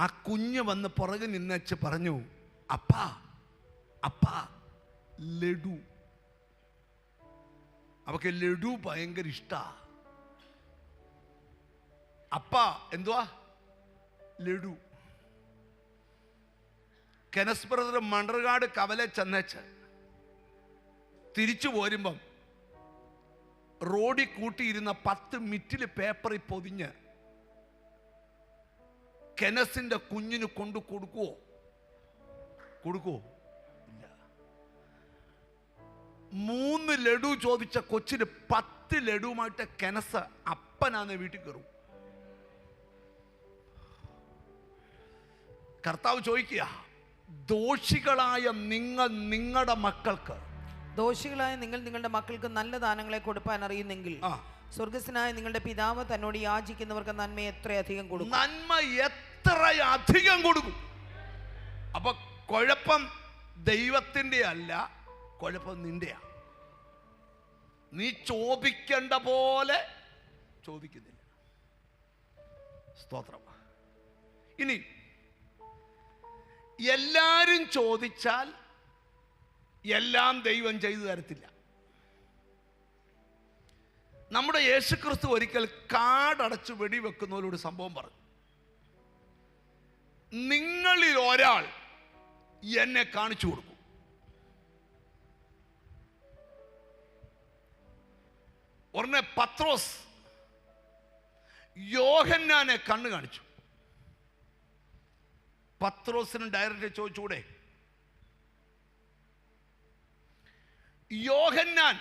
ആ കുഞ്ഞ് വന്ന് പുറകെ നിന്നച്ച് പറഞ്ഞു, അപ്പാ അപ്പാ ലഡു. അവക്ക് ലഡു ഭയങ്കര ഇഷ്ടാ. അപ്പാ എന്തുവാ? ലഡു. കെനസ് ബ്രദർ മണർകാട് കവല ചെന്നേച്ച് തിരിച്ചു പോരുമ്പം റോഡിൽ കൂട്ടിയിരുന്ന 10 മിറ്റില് പേപ്പറിൽ പൊതിഞ്ഞ് കെനസിന്റെ കുഞ്ഞിന് കൊണ്ടു കൊടുക്കുവോ? ഇല്ല. 3 ലഡു ചോദിച്ച കൊച്ചിന് 10 ലഡുമായിട്ട് കെനസ് അപ്പനാന്ന് വീട്ടിൽ കയറും. കർത്താവ് ചോദിക്കുക, ദോഷികളായ നിങ്ങൾ നിങ്ങളുടെ മക്കൾക്ക് നിങ്ങളുടെ മക്കൾക്ക് നല്ല ദാനങ്ങളെ കൊടുപ്പാൻ അറിയുന്നെങ്കിൽ സ്വർഗസ്വനായ നിങ്ങളുടെ പിതാവ് തന്നോട് യാചിക്കുന്നവർക്ക് നന്മ എത്രയധികം കൊടുക്കും. നന്മ എത്രയധികം കൊടുക്കും. അപ്പൊ കുഴപ്പം ദൈവത്തിന്റെ അല്ല, കുഴപ്പം നിന്റെയാ. നീ ചോദിക്കേണ്ട പോലെ ചോദിക്കുന്നില്ല. സ്തോത്രം. ഇനി എല്ലാരും ചോദിച്ചാൽ എല്ലാം ദൈവം ചെയ്തു തരത്തില്ല. നമ്മുടെ യേശുക്രിസ്തു ഒരിക്കൽ കാടടച്ച് വെടിവെക്കുന്നവരോട് സംഭവം പറഞ്ഞു. നിങ്ങളിൽ ഒരാൾ എന്നെ കാണിച്ചു കൊടുക്കും. ഉടനെ പത്രോസ് യോഹന്നാനെ കണ്ണു കാണിച്ചു. പത്രോസിന് ഡയറക്റ്റ് ചോദിച്ചൂടെ? യോഹന്നാൻ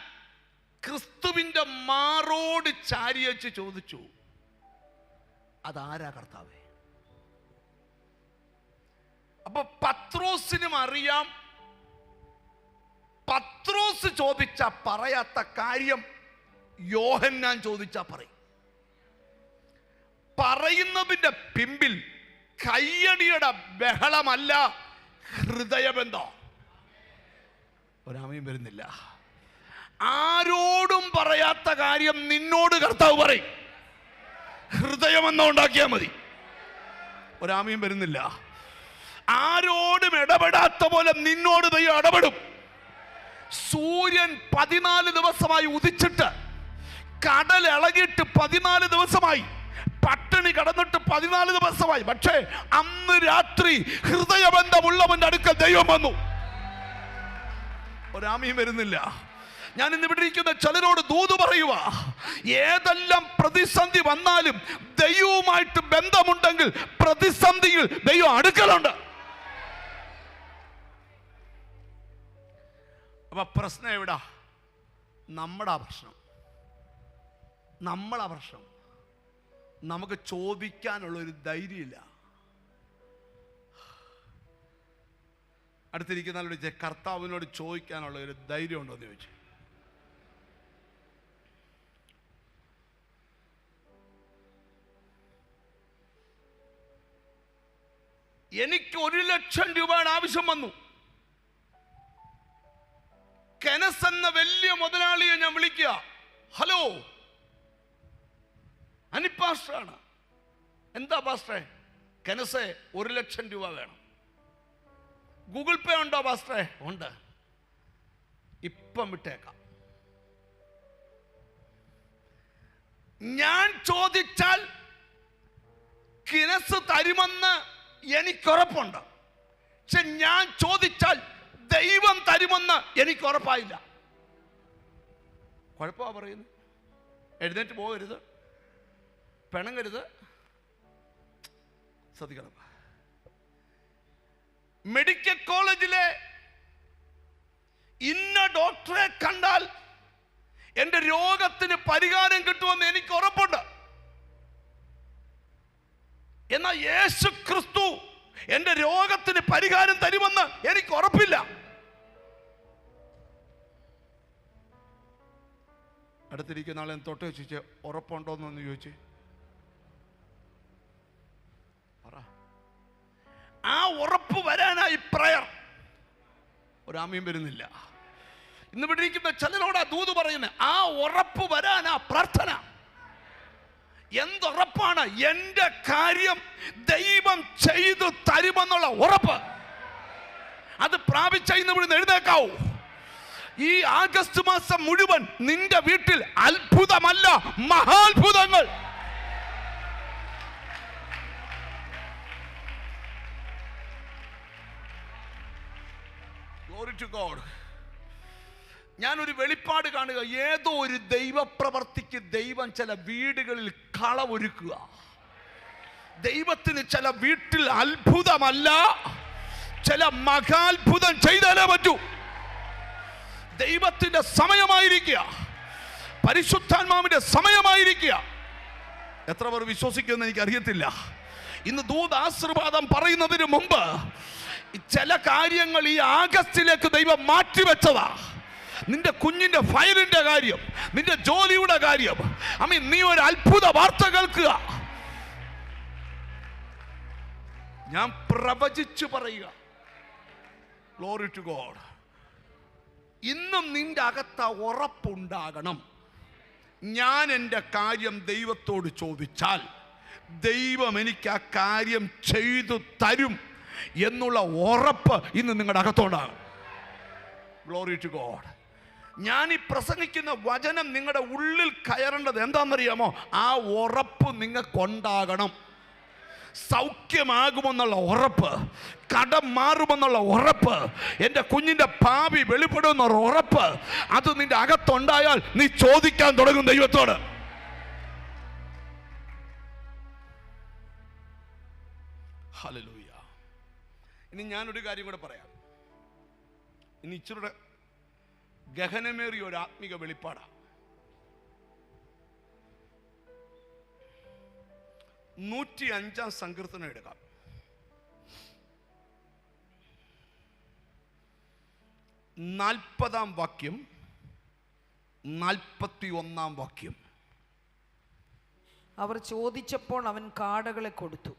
ക്രിസ്തുവിന്റെ മാറോട് ചാരിയച്ച് ചോദിച്ചു, അതാരാ കർത്താവേ? അപ്പൊ പത്രോസിനും അറിയാം, പത്രോസ് ചോദിച്ച പറയാത്ത കാര്യം യോഹന്നാൻ ചോദിച്ചാ പറയും. പറയുന്നതിന്റെ പിമ്പിൽ കയ്യടിയുടെ ബഹളമല്ല, ഹൃദയബന്ധം. ഒരാമയും വരുന്നില്ല. ആരോടും പറയാത്ത കാര്യം നിന്നോട് കർത്താവ് പറയും. ഹൃദയമെന്നോ ഉണ്ടാക്കിയാൽ മതി. ഒരാമയും വരുന്നില്ല. ആരോടും ഇടപെടാത്ത പോലെ നിന്നോട് ദൈവം ഇടപെടും. സൂര്യൻ 14 ദിവസമായി ഉദിച്ചിട്ട് കടൽ ഇളകിയിട്ട് 14 ദിവസമായി, പട്ടിണി കടന്നിട്ട് 14 ദിവസമായി. പക്ഷേ അന്ന് രാത്രി ഹൃദയബന്ധമുള്ളവന്റെ അടുക്കൽ ദൈവം വന്നു. ഒരാമയും വരുന്നില്ല. ഞാൻ ഇന്ന് ഇവിടെ ഇരിക്കുന്ന ചിലരോട് ദൂത് പറയുക, ഏതെല്ലാം പ്രതിസന്ധി വന്നാലും ദൈവവുമായിട്ട് ബന്ധമുണ്ടെങ്കിൽ പ്രതിസന്ധിയിൽ ദൈവം അടുക്കലുണ്ട്. അപ്പൊ പ്രശ്നം എവിടാ? നമ്മളാ പ്രശ്നം. നമുക്ക് ചോദിക്കാനുള്ള ഒരു ധൈര്യമില്ല. അടുത്തിരിക്കുന്ന കർത്താവിനോട് ചോദിക്കാനുള്ള ഒരു ധൈര്യം ഉണ്ടോ എന്ന് ചോദിച്ചു. എനിക്ക് 1,00,000 രൂപയുടെ ആവശ്യം വന്നു. കെനസ് എന്ന വലിയ മുതലാളിയെ ഞാൻ വിളിക്കുക. ഹലോ, അനിപ്പാസ്റ്ററാണ്. എന്താ പാസ്റ്ററെ? കെനസേ 1,00,000 രൂപ വേണം. ഗൂഗിൾ പേ ഉണ്ടോ പാസ്റ്ററെ? ഉണ്ട്. ഇപ്പം വിട്ടേക്കാം. ഞാൻ ചോദിച്ചാൽ കെനസ് തരുമെന്ന് എനിക്കുറപ്പുണ്ട്. പക്ഷെ ഞാൻ ചോദിച്ചാൽ ദൈവം തരുമെന്ന് എനിക്ക് ഉറപ്പായില്ല. കുഴപ്പമാ പറയുന്നത്. എഴുന്നേറ്റ് പോകരുത്, പിണങ്ങരുത്, ശ്രദ്ധിക്കണം. മെഡിക്കൽ കോളേജിലെ ഇന്ന ഡോക്ടറെ കണ്ടാൽ എൻ്റെ രോഗത്തിന് പരിഹാരം കിട്ടുമെന്ന് എനിക്ക് ഉറപ്പുണ്ട്. എന്നാൽ യേശു ക്രിസ്തു എൻ്റെ രോഗത്തിന് പരിഹാരം തരുമെന്ന് എനിക്ക് ഉറപ്പില്ല. അടുത്തിരിക്കുന്ന ആളെ തൊട്ട് വെച്ച് ഉറപ്പുണ്ടോന്നൊന്ന് ചോദിച്ച് പറ. ആ ഉറപ്പ് വരാനായി പ്രയർ. ഒരാമയും വരുന്നില്ല. ഇന്ന് ഇവിടെ ഇരിക്കുന്ന ചിലരോടാ ദൂത് പറയുന്നത്. ആ ഉറപ്പ് വരാനാ പ്രാർത്ഥന. എന്തുറപ്പാണ്? എൻ്റെ കാര്യം ദൈവം ചെയ്തു തരുമെന്നുള്ള ഉറപ്പ്. അത് പ്രാപിച്ച ഇന്ന് ഇവിടെ എഴുന്നേക്കാവൂ. ഈ ആഗസ്റ്റ് മാസം മുഴുവൻ നിന്റെ വീട്ടിൽ അത്ഭുതമല്ല, മഹാത്ഭുതങ്ങൾ. Glory to God. ഞാനൊരു വെളിപ്പാട് കാണുക. ഏതോ ഒരു ദൈവപ്രവർത്തിക്ക് ദൈവം ചില വീടുകളിൽ കളവൊരുക്കുക. ദൈവത്തിന് ചില വീട്ടിൽ അത്ഭുതമല്ല, ചില മഹാത്ഭുതം ചെയ്താലേ പറ്റൂ. ദൈവത്തിന്റെ സമയമായിരിക്കുക, പരിശുദ്ധാത്മാവിന്റെ സമയമായിരിക്കുക. എത്ര പേർ വിശ്വസിക്കുമെന്ന് എനിക്ക് അറിയത്തില്ല. ഇന്ന് ദൂതാശീർവാദം പറയുന്നതിന് മുമ്പ് ചില കാര്യങ്ങൾ ഈ ആഗസ്റ്റിലേക്ക് ദൈവം മാറ്റിവെച്ചതാ. നിന്റെ കുഞ്ഞിന്റെ ഫയലിന്റെ കാര്യം, നിന്റെ ജോലിയുടെ കാര്യം. നീ ഒരു അത്ഭുത വാർത്ത കേൾക്കുക. ഞാൻ പ്രവചിച്ചു പറയുക. Glory to God. ഇന്നും നിന്റെ അകത്ത് ഉറപ്പുണ്ടാകണം. ഞാൻ എൻ്റെ കാര്യം ദൈവത്തോട് ചോദിച്ചാൽ ദൈവം എനിക്ക് ആ കാര്യം ചെയ്തു തരും എന്നുള്ള ഉറപ്പ് ഇന്ന് നിങ്ങളുടെ അകത്തുണ്ടാകും. Glory to God. ഞാൻ ഈ പ്രസംഗിക്കുന്ന വചനം നിങ്ങളുടെ ഉള്ളിൽ കയറേണ്ടത് എന്താണെന്നറിയാമോ? ആ ഉറപ്പ് നിങ്ങൾക്കുണ്ടാകണം. സൗഖ്യമാകുമെന്നുള്ള ഉറപ്പ്, കടം മാറുമെന്നുള്ള ഉറപ്പ്, എൻ്റെ കുഞ്ഞിൻ്റെ ഭാവി വെളിപ്പെടുമെന്നുള്ള ഉറപ്പ്, അത് നിന്റെ അകത്തുണ്ടായാൽ നീ ചോദിക്കാൻ തുടങ്ങും ദൈവത്തോട്. ഹല്ലേലൂയ. ഇനി ഞാനൊരു കാര്യം കൂടെ പറയാം. ഇനി ഇച്ചിരുടെ ഗഹനമേറിയ ഒരു ആത്മിക വെളിപ്പാടാണ്. 105 സങ്കീർത്തനം എടുക്കാം. 40 വാക്യം, 41 വാക്യം. അവർ ചോദിച്ചപ്പോൾ അവൻ കാടകളെ കൊടുത്തു,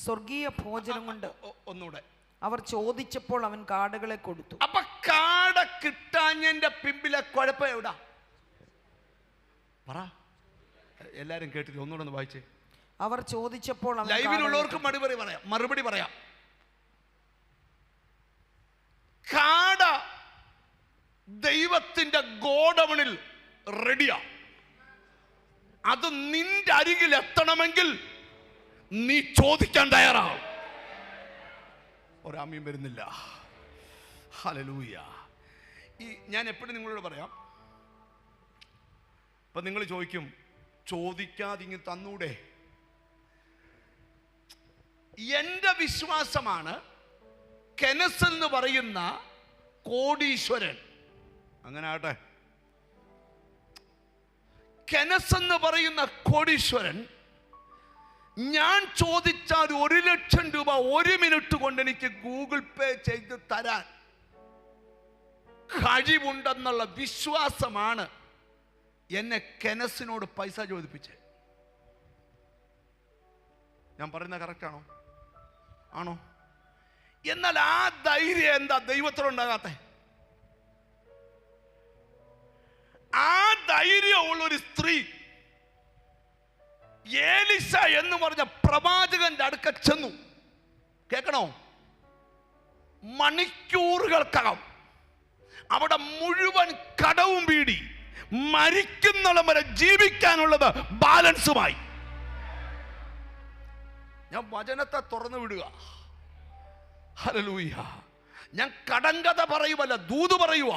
സ്വർഗീയ ഭോജനം കൊണ്ട്. ഒന്നുകൂടെ. അവർ ചോദിച്ചപ്പോൾ അവൻ കാടകളെ കൊടുത്തു. അപ്പൊ കാട കിട്ടാഞ്ഞെന്റെ പിമ്പിലെ കുഴപ്പം എവിടാ? പറ. എല്ലാരും കേട്ടില്ല, ഒന്നുകൂടെ ഒന്ന് വായിച്ചേ. അവർ ചോദിച്ചപ്പോൾ ലൈവിലുള്ളവർക്ക് മറുപടി പറയാം. കാട ദൈവത്തിന്റെ ഗോഡൗണിൽ റെഡിയാ. അത് നിന്റെ അരികിൽ എത്തണമെങ്കിൽ നീ ചോദിക്കാൻ തയ്യാറാവും. ഒരാമയും വരുന്നില്ല. ഹല്ലേലൂയ. ഞാൻ എപ്പോഴും നിങ്ങളോട് പറയാം. അപ്പൊ നിങ്ങൾ ചോദിക്കും, ചോദിക്കാതെ ഇങ്ങ് തന്നൂടെ? എൻ്റെ വിശ്വാസമാണ് കെനസ് എന്ന് പറയുന്ന കോടീശ്വരൻ, അങ്ങനെ ആട്ടെ, കെനസ് എന്ന് പറയുന്ന കോടീശ്വരൻ ഞാൻ ചോദിച്ചാൽ 1,00,000 രൂപ 1 മിനിറ്റ് കൊണ്ട് എനിക്ക് ഗൂഗിൾ പേ ചെയ്ത് തരാൻ കഴിവുണ്ടെന്നുള്ള വിശ്വാസമാണ് എന്നെ കെനസിനോട് പൈസ ചോദിപ്പിച്ചത്. ഞാൻ പറയുന്നത് കറക്റ്റാണോ? ആണോ? എന്നാൽ ആ ധൈര്യം എന്താ ദൈവത്തിനുണ്ടാകാത്ത? ആ ധൈര്യമുള്ള ഒരു സ്ത്രീ ഏലിസ എന്ന് പറഞ്ഞ പ്രവാചകന്റെ അടുക്ക ചെന്നു. കേൾക്കണോ? മണിക്കൂറുകൾക്കകം അവിടെ മുഴുവൻ കടവും വീടി മരിക്കുന്നിടം വരെ ജീവിക്കാനുള്ളത് ബാലൻസുമായി. ഞാൻ വചനത്തെ തുറന്നു വിടുക. ഹല്ലേലൂയ. ഞാൻ കടങ്കഥ പറയുവല്ല, ദൂത് പറയുക.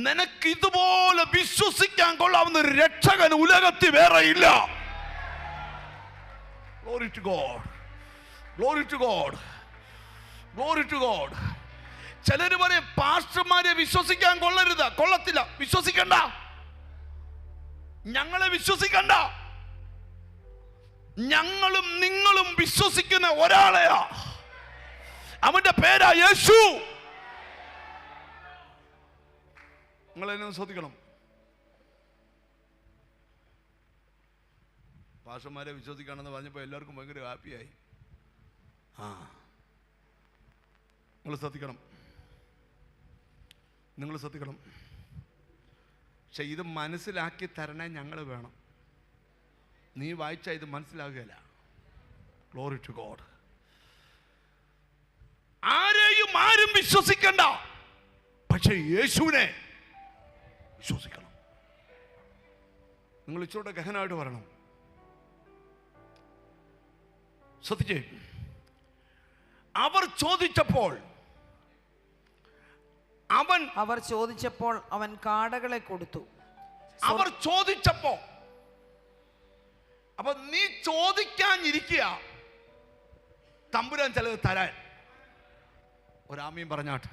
നിനക്ക് ഇതുപോലെ വിശ്വസിക്കാൻ കൊള്ളാവുന്ന ഒരു രക്ഷകൻ ഉലകത്തിൽ വേറെ ഇല്ല. Glory to God. Glory to God. Glory to God. ചിലര് പറയും പാസ്റ്റർമാരെ വിശ്വസിക്കാൻ കൊള്ളത്തില്ല. വിശ്വസിക്കണ്ട, ഞങ്ങളെ വിശ്വസിക്കണ്ട. ഞങ്ങളും നിങ്ങളും വിശ്വസിക്കുന്ന ഒരാളെയാ, അവന്റെ പേരാ യേശു. നിങ്ങളെന്നെ ശ്രദ്ധിക്കണം. പാസ്റ്റർമാരെ വിശ്വസിക്കണമെന്ന് പറഞ്ഞപ്പോൾ എല്ലാവർക്കും ഭയങ്കര ഹാപ്പിയായി. നിങ്ങൾ ശ്രദ്ധിക്കണം. പക്ഷെ ഇത് മനസ്സിലാക്കി തരണേ ഞങ്ങൾ വേണം. നീ വായിച്ചാൽ ഇത് മനസ്സിലാകുകയില്ല. Glory to God. ആരും വിശ്വസിക്കണ്ട, പക്ഷെ യേശുവിനെ വിശ്വസിക്കണം. നിങ്ങൾ ഇച്ചിരൂടെ ഗഹനമായിട്ട് പറയണം. ശ്രദ്ധിച്ചേ. അവർ ചോദിച്ചപ്പോൾ അവൻ കാടകളെ കൊടുത്തു. അവർ ചോദിച്ചപ്പോ, അപ്പൊ നീ ചോദിക്കാനിരിക്കുക, തമ്പുരാൻ ചിലത് തരാൻ. ഒരാമയും പറഞ്ഞാട്ട്.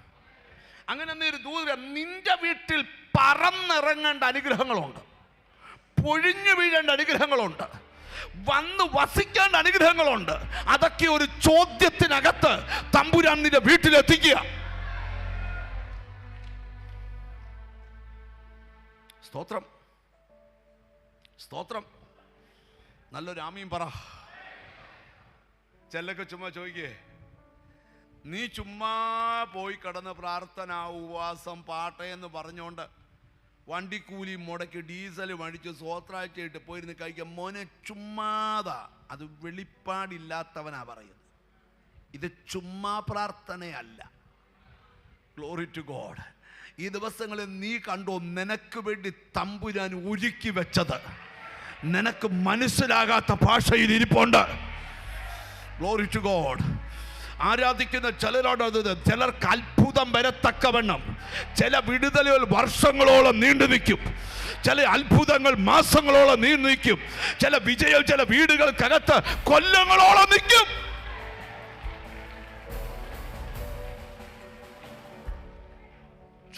അങ്ങനെ ഒരു ദൂരം നിന്റെ വീട്ടിൽ പറന്നിറങ്ങേണ്ട അനുഗ്രഹങ്ങളുണ്ട്, പൊഴിഞ്ഞു വീഴേണ്ട അനുഗ്രഹങ്ങളുണ്ട്, വന്ന് വസിക്കേണ്ട അനുഗ്രഹങ്ങളുണ്ട്. അതൊക്കെ ഒരു ചോദ്യത്തിനകത്ത് തമ്പുരാൻ നിന്റെ വീട്ടിലെത്തിക്കുക. സ്തോത്രം, സ്തോത്രം. നല്ലൊരു ആമീൻ പറ. ചെല്ലൊക്കെ ചുമ്മാ ചോദിക്കേ, നീ ചുമ്മാ പോയി കിടന്ന് പ്രാർത്ഥന, ഉപവാസം, പാട്ടയെന്ന് പറഞ്ഞുകൊണ്ട് വണ്ടിക്കൂലി മുടക്കി ഡീസൽ മേടിച്ച് സ്വോത്രാഴ്ചയിട്ട് പോയിരുന്ന് കഴിക്കാൻ മോനെ ചുമ്മാതാ. അത് വെളിപ്പാടില്ലാത്തവനാ പറയുന്നത്. ഇത് ചുമ്മാ പ്രാർത്ഥനയല്ല. Glory to God. ഈ ദിവസങ്ങളിൽ നീ കണ്ടോ, നിനക്ക് വേണ്ടി തമ്പുരാൻ ഒരുക്കി വെച്ചത് നിനക്ക് മനസ്സിലാകാത്ത ഭാഷയിൽ ഇരിപ്പുണ്ട്. Glory to God. ആരാധിക്കുന്ന ചിലർക്ക് അത്ഭുതം വരത്തക്കവണ്ണം ചില വിടുതലുകൾ വർഷങ്ങളോളം നീണ്ടു നിൽക്കും, ചില അത്ഭുതങ്ങൾ മാസങ്ങളോളം നീണ്ടു നിൽക്കും, ചില വിജയം ചില വീടുകൾക്കകത്ത് കൊല്ലങ്ങളോളം നിൽക്കും.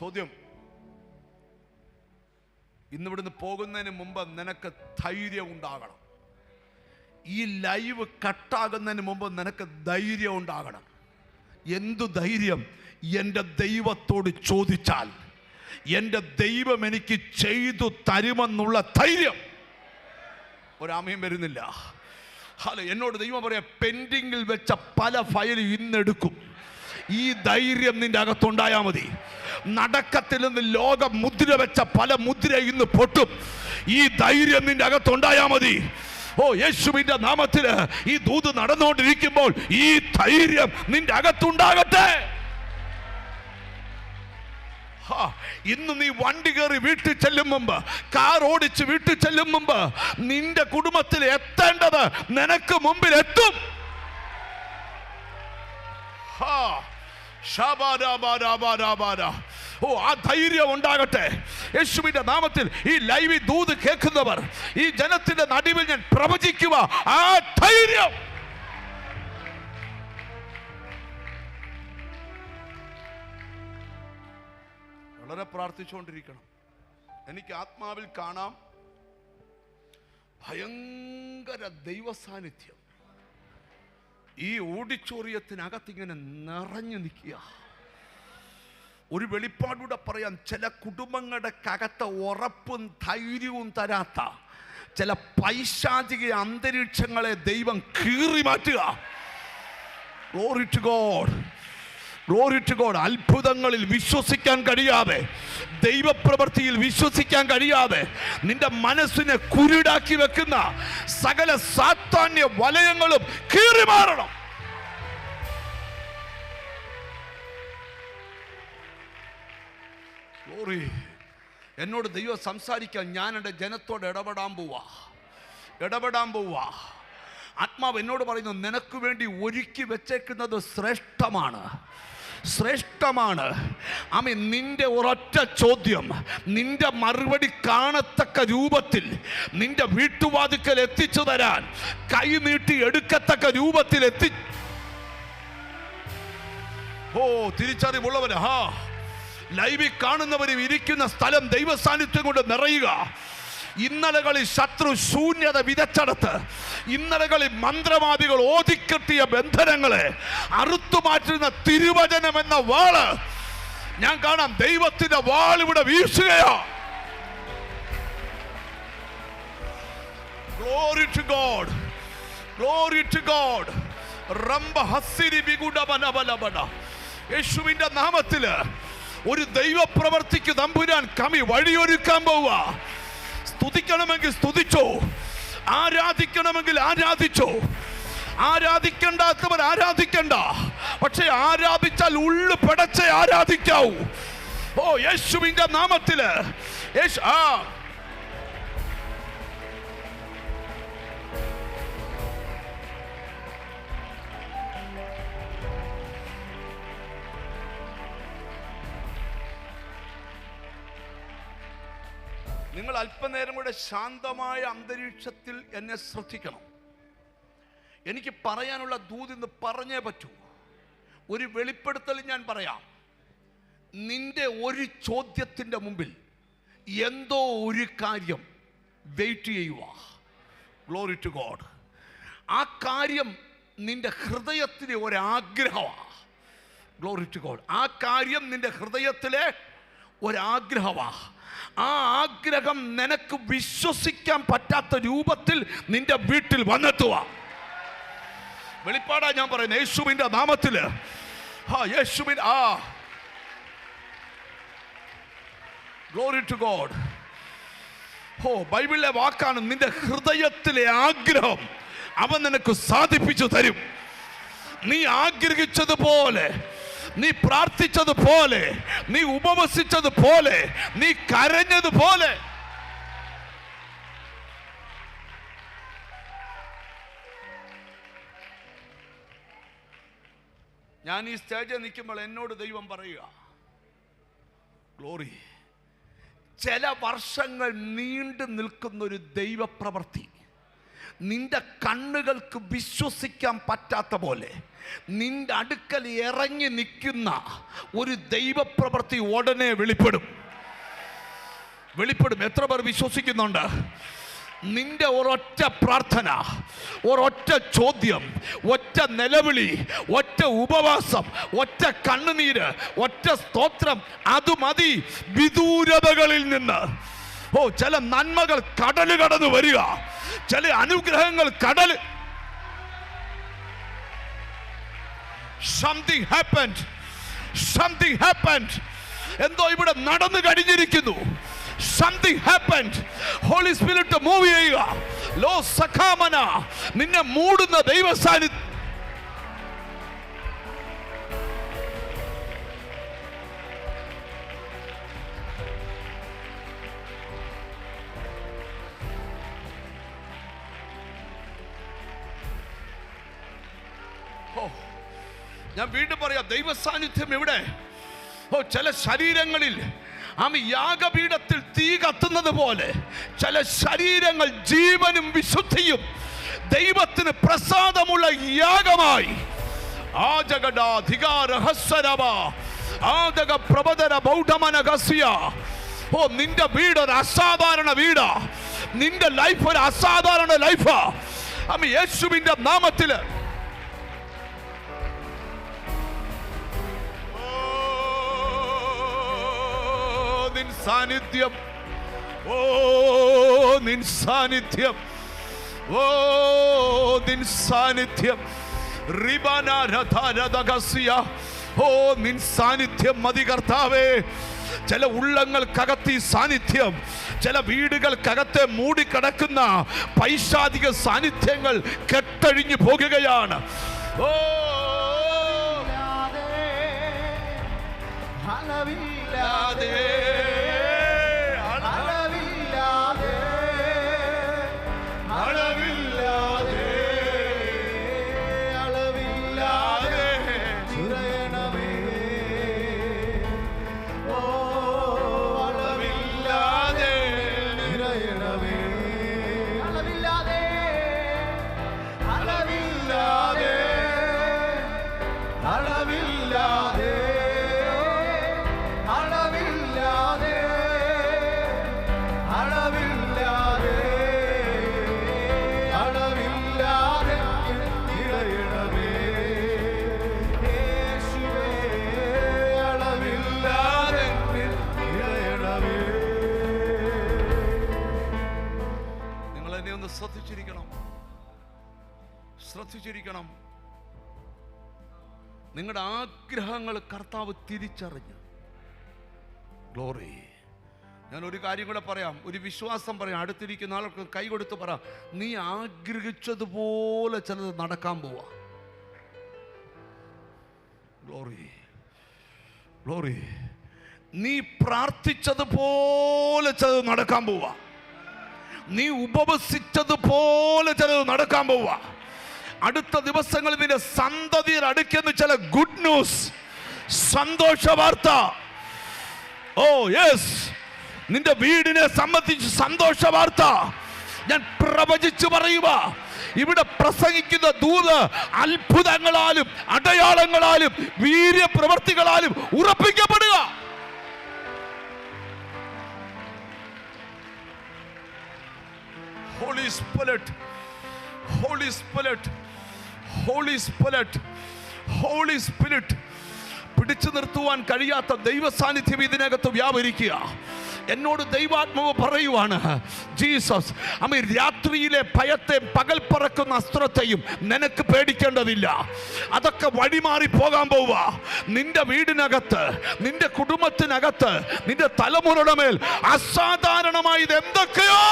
ചോദ്യം, ഇന്നിവിടുന്ന് പോകുന്നതിന് മുമ്പ് നിനക്ക് ധൈര്യം ഉണ്ടാകണം. ഈ ലൈവ് കട്ടാകുന്നതിന് മുമ്പ് നിനക്ക് ധൈര്യം ഉണ്ടാകണം. എന്തു ധൈര്യം? എൻ്റെ ദൈവത്തോട് ചോദിച്ചാൽ എൻ്റെ ദൈവം എനിക്ക് ചെയ്തു തരുമെന്നുള്ള ധൈര്യം. ഒരാമയും വരുന്നില്ല. ഹലോ, എന്നോട് ദൈവം പറയാ, പെൻഡിങ്ങിൽ വെച്ച പല ഫയലും ഇന്നെടുക്കും. ഈ ധൈര്യം നിന്റെ അകത്തുണ്ടായാൽ മതി. നടക്കത്തിൽ നിന്ന് ലോകം മുദ്ര വെച്ച പല മുദ്ര ഇന്ന് പൊട്ടും. ഈ ധൈര്യം നിന്റെ അകത്തുണ്ടായാൽ മതി. ഓ, യേശുവിന്റെ നാമത്തില് ഈ ദൂത് നടന്നുകൊണ്ടിരിക്കുമ്പോൾ ഈ ധൈര്യം നിന്റെ അകത്തുണ്ടാകട്ടെ. ഇന്ന് നീ വണ്ടി കയറി വീട്ടിൽ ചെല്ലും മുമ്പ്, കാർ ഓടിച്ച് വീട്ടിൽ ചെല്ലും മുമ്പ്, നിന്റെ കുടുംബത്തിൽ എത്തേണ്ടത് നിനക്ക് മുമ്പിൽ എത്തും. ഓ, ആ ധൈര്യം ഉണ്ടാകട്ടെ യേശുവിന്റെ നാമത്തിൽ. ഈ ലൈവ് ദൂത് കേൾക്കുന്നവർ, ഈ ജനത്തിന്റെ നടുവിൽ ഞാൻ പ്രവചിക്കുക, ആ ധൈര്യം. വളരെ പ്രാർത്ഥിച്ചുകൊണ്ടിരിക്കണം. എനിക്ക് ആത്മാവിൽ കാണാം ഭയങ്കര ദൈവ സാന്നിധ്യം ഈ ഓഡിറ്റോറിയത്തിനകത്ത് ഇങ്ങനെ നിറഞ്ഞു നിൽക്കുക. ഒരു വെളിപ്പാടൂടെ പറയാം, ചില കുടുംബങ്ങളുടെ അകത്ത് ഉറപ്പും ധൈര്യവും തരാത്ത ചില പൈശാചിക അന്തരീക്ഷങ്ങളെ ദൈവം കീറി മാറ്റുക. Glory to God. Glory to God. അത്ഭുതങ്ങളിൽ വിശ്വസിക്കാൻ കഴിയാതെ, ദൈവപ്രവൃത്തിയിൽ വിശ്വസിക്കാൻ കഴിയാതെ നിന്റെ മനസ്സിനെ കുരുടാക്കി വെക്കുന്ന സകല സാത്താന്യ വലയങ്ങളും കീറി മാറണം. എന്നോട് ദൈവം സംസാരിക്കാൻ, ഞാൻ എൻ്റെ ജനത്തോട് ഇടപെടാൻ പോവാ. ആത്മാവ് എന്നോട് പറയുന്നു, നിനക്ക് വേണ്ടി ഒരുക്കി വെച്ചേക്കുന്നത് ശ്രേഷ്ഠമാണ്. ആമേൻ. നിന്റെ ഒരൊറ്റ ചോദ്യം നിന്റെ മറുപടി കാണത്തക്ക രൂപത്തിൽ നിന്റെ വീട്ടുവാതിക്കൽ എത്തിച്ചു തരാൻ, കൈ നീട്ടി എടുക്കത്തക്ക രൂപത്തിൽ ഓ തിരിച്ചറിവുള്ളവര് ലൈവിൽ കാണുന്നവരും ഇരിക്കുന്ന സ്ഥലം ദൈവ സാന്നിധ്യം കൊണ്ട് നിറയുക. ഇന്നലകളിൽ ശത്രു ശൂന്യത വിതച്ചെടുത്ത്, ഇന്നലകളിൽ മന്ത്രവാദികൾ ഓതിക്കെട്ടിയ ബന്ധനങ്ങളെ അറുത്തുമാറ്റുന്ന തിരുവചനം എന്ന വാള് ഞാൻ കാണാം. ദൈവത്തിന്റെ വാൾ ഇവിടെ വീശുകയാ. Glory to God, glory to God. റംബ ഹസ്സിരി ബിഗുഡബനബലബന. യേശുവിന്റെ നാമത്തില് ഒരു ദൈവ പ്രവർത്തിക്ക് തമ്പുരാൻ കമി വഴിയൊരുക്കാൻ പോവുക. സ്തുതിക്കണമെങ്കിൽ സ്തുതിച്ചോ, ആരാധിക്കണമെങ്കിൽ ആരാധിച്ചോ. ആരാധിക്കണ്ടാത്തവർ ആരാധിക്കണ്ട, പക്ഷെ ആരാധിച്ചാൽ ഉള്ളു പടച്ചേ ആരാധിക്കാവൂ. ഓ യേശുവിന്റെ നാമത്തില് നിങ്ങൾ അല്പനേരം കൂടെ ശാന്തമായ അന്തരീക്ഷത്തിൽ എന്നെ ശ്രദ്ധിക്കണം. എനിക്ക് പറയാനുള്ള ദൂത് ഇന്ന് പറഞ്ഞേ പറ്റൂ. ഒരു വെളിപ്പെടുത്തൽ ഞാൻ പറയാം. നിന്റെ ഒരു ചോദ്യത്തിൻ്റെ മുമ്പിൽ എന്തോ ഒരു കാര്യം വെയിറ്റ് ചെയ്യുക. Glory to God. ആ കാര്യം നിന്റെ ഹൃദയത്തിലെ ഒരാഗ്രഹമാണ്. Glory to God. ആ കാര്യം നിന്റെ ഹൃദയത്തിലെ ഒരാഗ്രഹമാണ്. ആ ആഗ്രഹം നിനക്ക് വിശ്വസിക്കാൻ പറ്റാത്ത രൂപത്തിൽ നിന്റെ വീട്ടിൽ വന്നെത്തുക. വെളിപ്പാടാ ഞാൻ പറയുന്നത് യേശുവിന്റെ നാമത്തില്. Glory to God. ബൈബിളിലെ വാക്കാണ്, നിന്റെ ഹൃദയത്തിലെ ആഗ്രഹം അവൻ നിനക്ക് സാധിപ്പിച്ചു തരും. നീ ആഗ്രഹിച്ചതുപോലെ, നീ പ്രാർത്ഥിച്ചതുപോലെ, നീ ഉപവസിച്ചതുപോലെ, നീ കരഞ്ഞതുപോലെ. ഞാൻ ഈ സ്റ്റേജിൽ നിൽക്കുമ്പോൾ എന്നോട് ദൈവം പറയുക, ഗ്ലോറി, ചില വർഷങ്ങൾ നീണ്ടു നിൽക്കുന്നൊരു ദൈവപ്രവൃത്തി നിന്റെ കണ്ണുകൾക്ക് വിശ്വസിക്കാൻ പറ്റാത്ത പോലെ നിന്റെ അടുക്കൽ ഇറങ്ങി നിൽക്കുന്ന ഒരു ദൈവപ്രവൃത്തി ഉടനെ വെളിപ്പെടും. എത്ര പേർ വിശ്വസിക്കുന്നുണ്ട്? നിന്റെ ഒരൊറ്റ പ്രാർത്ഥന, ഒരൊറ്റ ചോദ്യം, ഒറ്റ നിലവിളി, ഒറ്റ ഉപവാസം, ഒറ്റ കണ്ണുനീര്, ഒറ്റ സ്തോത്രം, അത് മതി വിദൂരതകളിൽ നിന്ന് ചില നന്മകൾ കടല് കടന്നു വരിക. ചില അനുഗ്രഹങ്ങൾ കടല്. Something happened. എന്തോ ഇവിടെ നടന്നു കഴിഞ്ഞിരിക്കുന്നു. Something happened. Holy Spirit move ചെയ്യുക. ലോ സഖാമന, നിന്നെ മൂടുന്ന ദൈവ സാന്നിധ്യം. ഞാൻ വീണ്ടും പറയാം, ദൈവ സാന്നിധ്യം എവിടെ? ചില ശരീരങ്ങളിൽ യാഗപീഠത്തിൽ തീ കത്തുന്നത് പോലെ ചില ശരീരങ്ങൾ ജീവനും വിശുദ്ധിയും ദൈവത്തിന് പ്രസാദമുള്ള യാഗമായി നിന്റെ വീട് ഒരു അസാധാരണ വീടാ. നിന്റെ ലൈഫ് ഒരു അസാധാരണ ലൈഫാ. യേശുവിന്റെ നാമത്തില് സാന്നിധ്യം, നിൻ സാന്നിധ്യം, നിൻ സാന്നിധ്യം, നിൻ സാന്നിധ്യം മതി കർത്താവേ. ചില ഉള്ളങ്ങൾക്കകത്ത് ഈ സാന്നിധ്യം, ചില വീടുകൾക്കകത്തെ മൂടിക്കിടക്കുന്ന പൈശാചിക സാന്നിധ്യങ്ങൾ കെട്ടഴിഞ്ഞു പോകുകയാണ്. അളവില്ലാതെ ശ്രദ്ധിച്ചിരിക്കണം. നിങ്ങളുടെ ആഗ്രഹങ്ങൾ കർത്താവ് തിരിച്ചറിഞ്ഞു. ഗ്ലോറി. ഞാൻ ഒരു കാര്യം കൂടെ പറയാം, ഒരു വിശ്വാസം പറയാം. അടുത്തിരിക്കുന്ന ആൾക്ക് കൈ കൊടുത്ത് പറ, നീ ആഗ്രഹിച്ചതുപോലെ ചിലത് നടക്കാൻ പോവാ. Glory, glory. നീ പ്രാർത്ഥിച്ചതുപോലെ ചിലത് നടക്കാൻ പോവാ. നീ ഉപവസിച്ചതുപോലെ ചിലത് നടക്കാൻ പോവാ. അടുത്ത ദിവസങ്ങളിൽ നിന്റെ സന്തതിയിൽ അടുക്കുന്ന ചില ഗുഡ് ന്യൂസ്, സന്തോഷ വാർത്ത. ഓ യെസ്, നിന്റെ വീടിനെ സംബന്ധിച്ച് സന്തോഷ വാർത്ത ഞാൻ പ്രവചിച്ചു പറയുക. ഇവിടെ പ്രസംഗിക്കുന്ന ദൂത് അത്ഭുതങ്ങളാലും അടയാളങ്ങളാലും വീര്യപ്രവർത്തികളാലും ഉറപ്പിക്കപ്പെടുക. Holy Spirit, Holy Spirit, Holy Spirit, Holy Spirit. പിടിച്ചു നിർത്തുവാൻ കഴിയാത്ത ദൈവ സാന്നിധ്യം ഇതിനകത്ത് വ്യാപരിക്കുക. എന്നോട് ദൈവാത്മാവ് പറയുവാണ്, ജീസസ്, അമ്മ രാത്രിയിലെ ഭയത്തെ, പകൽ പറക്കുന്ന അസ്ത്രത്തെയും നിനക്ക് പേടിക്കേണ്ടതില്ല. അതൊക്കെ വഴിമാറി പോകാൻ പോവുക. നിന്റെ വീടിനകത്ത്, നിന്റെ കുടുംബത്തിനകത്ത്, നിന്റെ തലമുറയുടെ മേൽ അസാധാരണമായത് എന്തൊക്കെയോ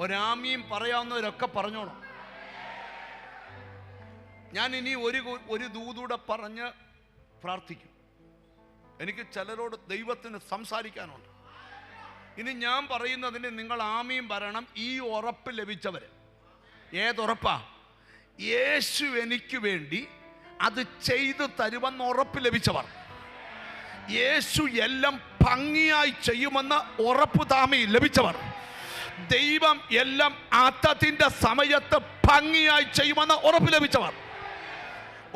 ഒരാമിയും പറയാവുന്നവരൊക്കെ പറഞ്ഞോണം. ഞാൻ ഇനി ഒരു ദൂതൂടെ പറഞ്ഞ് പ്രാർത്ഥിക്കും. എനിക്ക് ചിലരോട് ദൈവത്തിന് സംസാരിക്കാനുണ്ട്. ഇനി ഞാൻ പറയുന്നതിന് നിങ്ങൾ ആമിയും പറയണം. ഈ ഉറപ്പ് ലഭിച്ചവര്, ഏതുറപ്പാ? യേശു എനിക്ക് വേണ്ടി അത് ചെയ്തു തരുമെന്ന് ഉറപ്പ് ലഭിച്ചവർ, യേശു എല്ലാം ഭംഗിയായി ചെയ്യുമെന്ന് ഉറപ്പ് താമി ലഭിച്ചവർ, ദൈവം എല്ലാം ആത്തത്തിന്റെ സമയത്ത് ഭംഗിയായി ചെയ്യുമെന്ന് ഉറപ്പ് ലഭിച്ചവർ.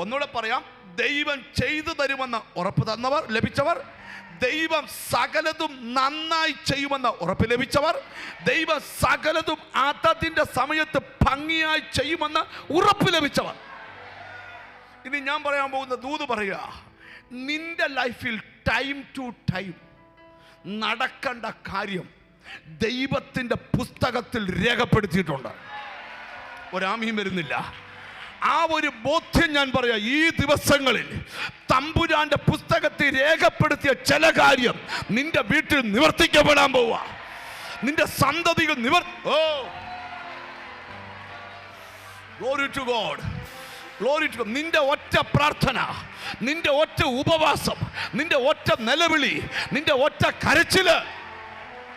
ഒന്നുകൂടെ പറയാം, ദൈവം ചെയ്തു തരുമെന്ന് ഉറപ്പ് തന്നവർ, ലഭിച്ചവർ, ദൈവം സകലതും നന്നായി ചെയ്യുമെന്ന് ഉറപ്പ് ലഭിച്ചവർ, ദൈവം സകലതും ആത്തത്തിന്റെ സമയത്ത് ഭംഗിയായി ചെയ്യുമെന്ന് ഉറപ്പ് ലഭിച്ചവർ. ഇനി ഞാൻ പറയാൻ പോകുന്ന ദൂത് പറയുക, നിന്റെ ലൈഫിൽ ടൈം ടു ടൈം നടക്കേണ്ട കാര്യം ദൈവത്തിന്റെ പുസ്തകത്തിൽ രേഖപ്പെടുത്തിയിട്ടുണ്ട്. ഒരാമയും വരുന്നില്ല. ആ ഒരു ബോധ്യം ഞാൻ പറയാം. ഈ ദിവസങ്ങളിൽ തമ്പുരാന്റെ പുസ്തകത്തിൽ രേഖപ്പെടുത്തിയ ചില കാര്യം നിന്റെ വീട്ടിൽ നിവർത്തിക്കപ്പെടാൻ പോവാ. നിന്റെ സന്തതികൾ Glory to God. Glory to God. നിന്റെ ഒറ്റ പ്രാർത്ഥന, നിന്റെ ഒറ്റ ഉപവാസം, നിന്റെ ഒറ്റ നിലവിളി, നിന്റെ ഒറ്റ കരച്ചില്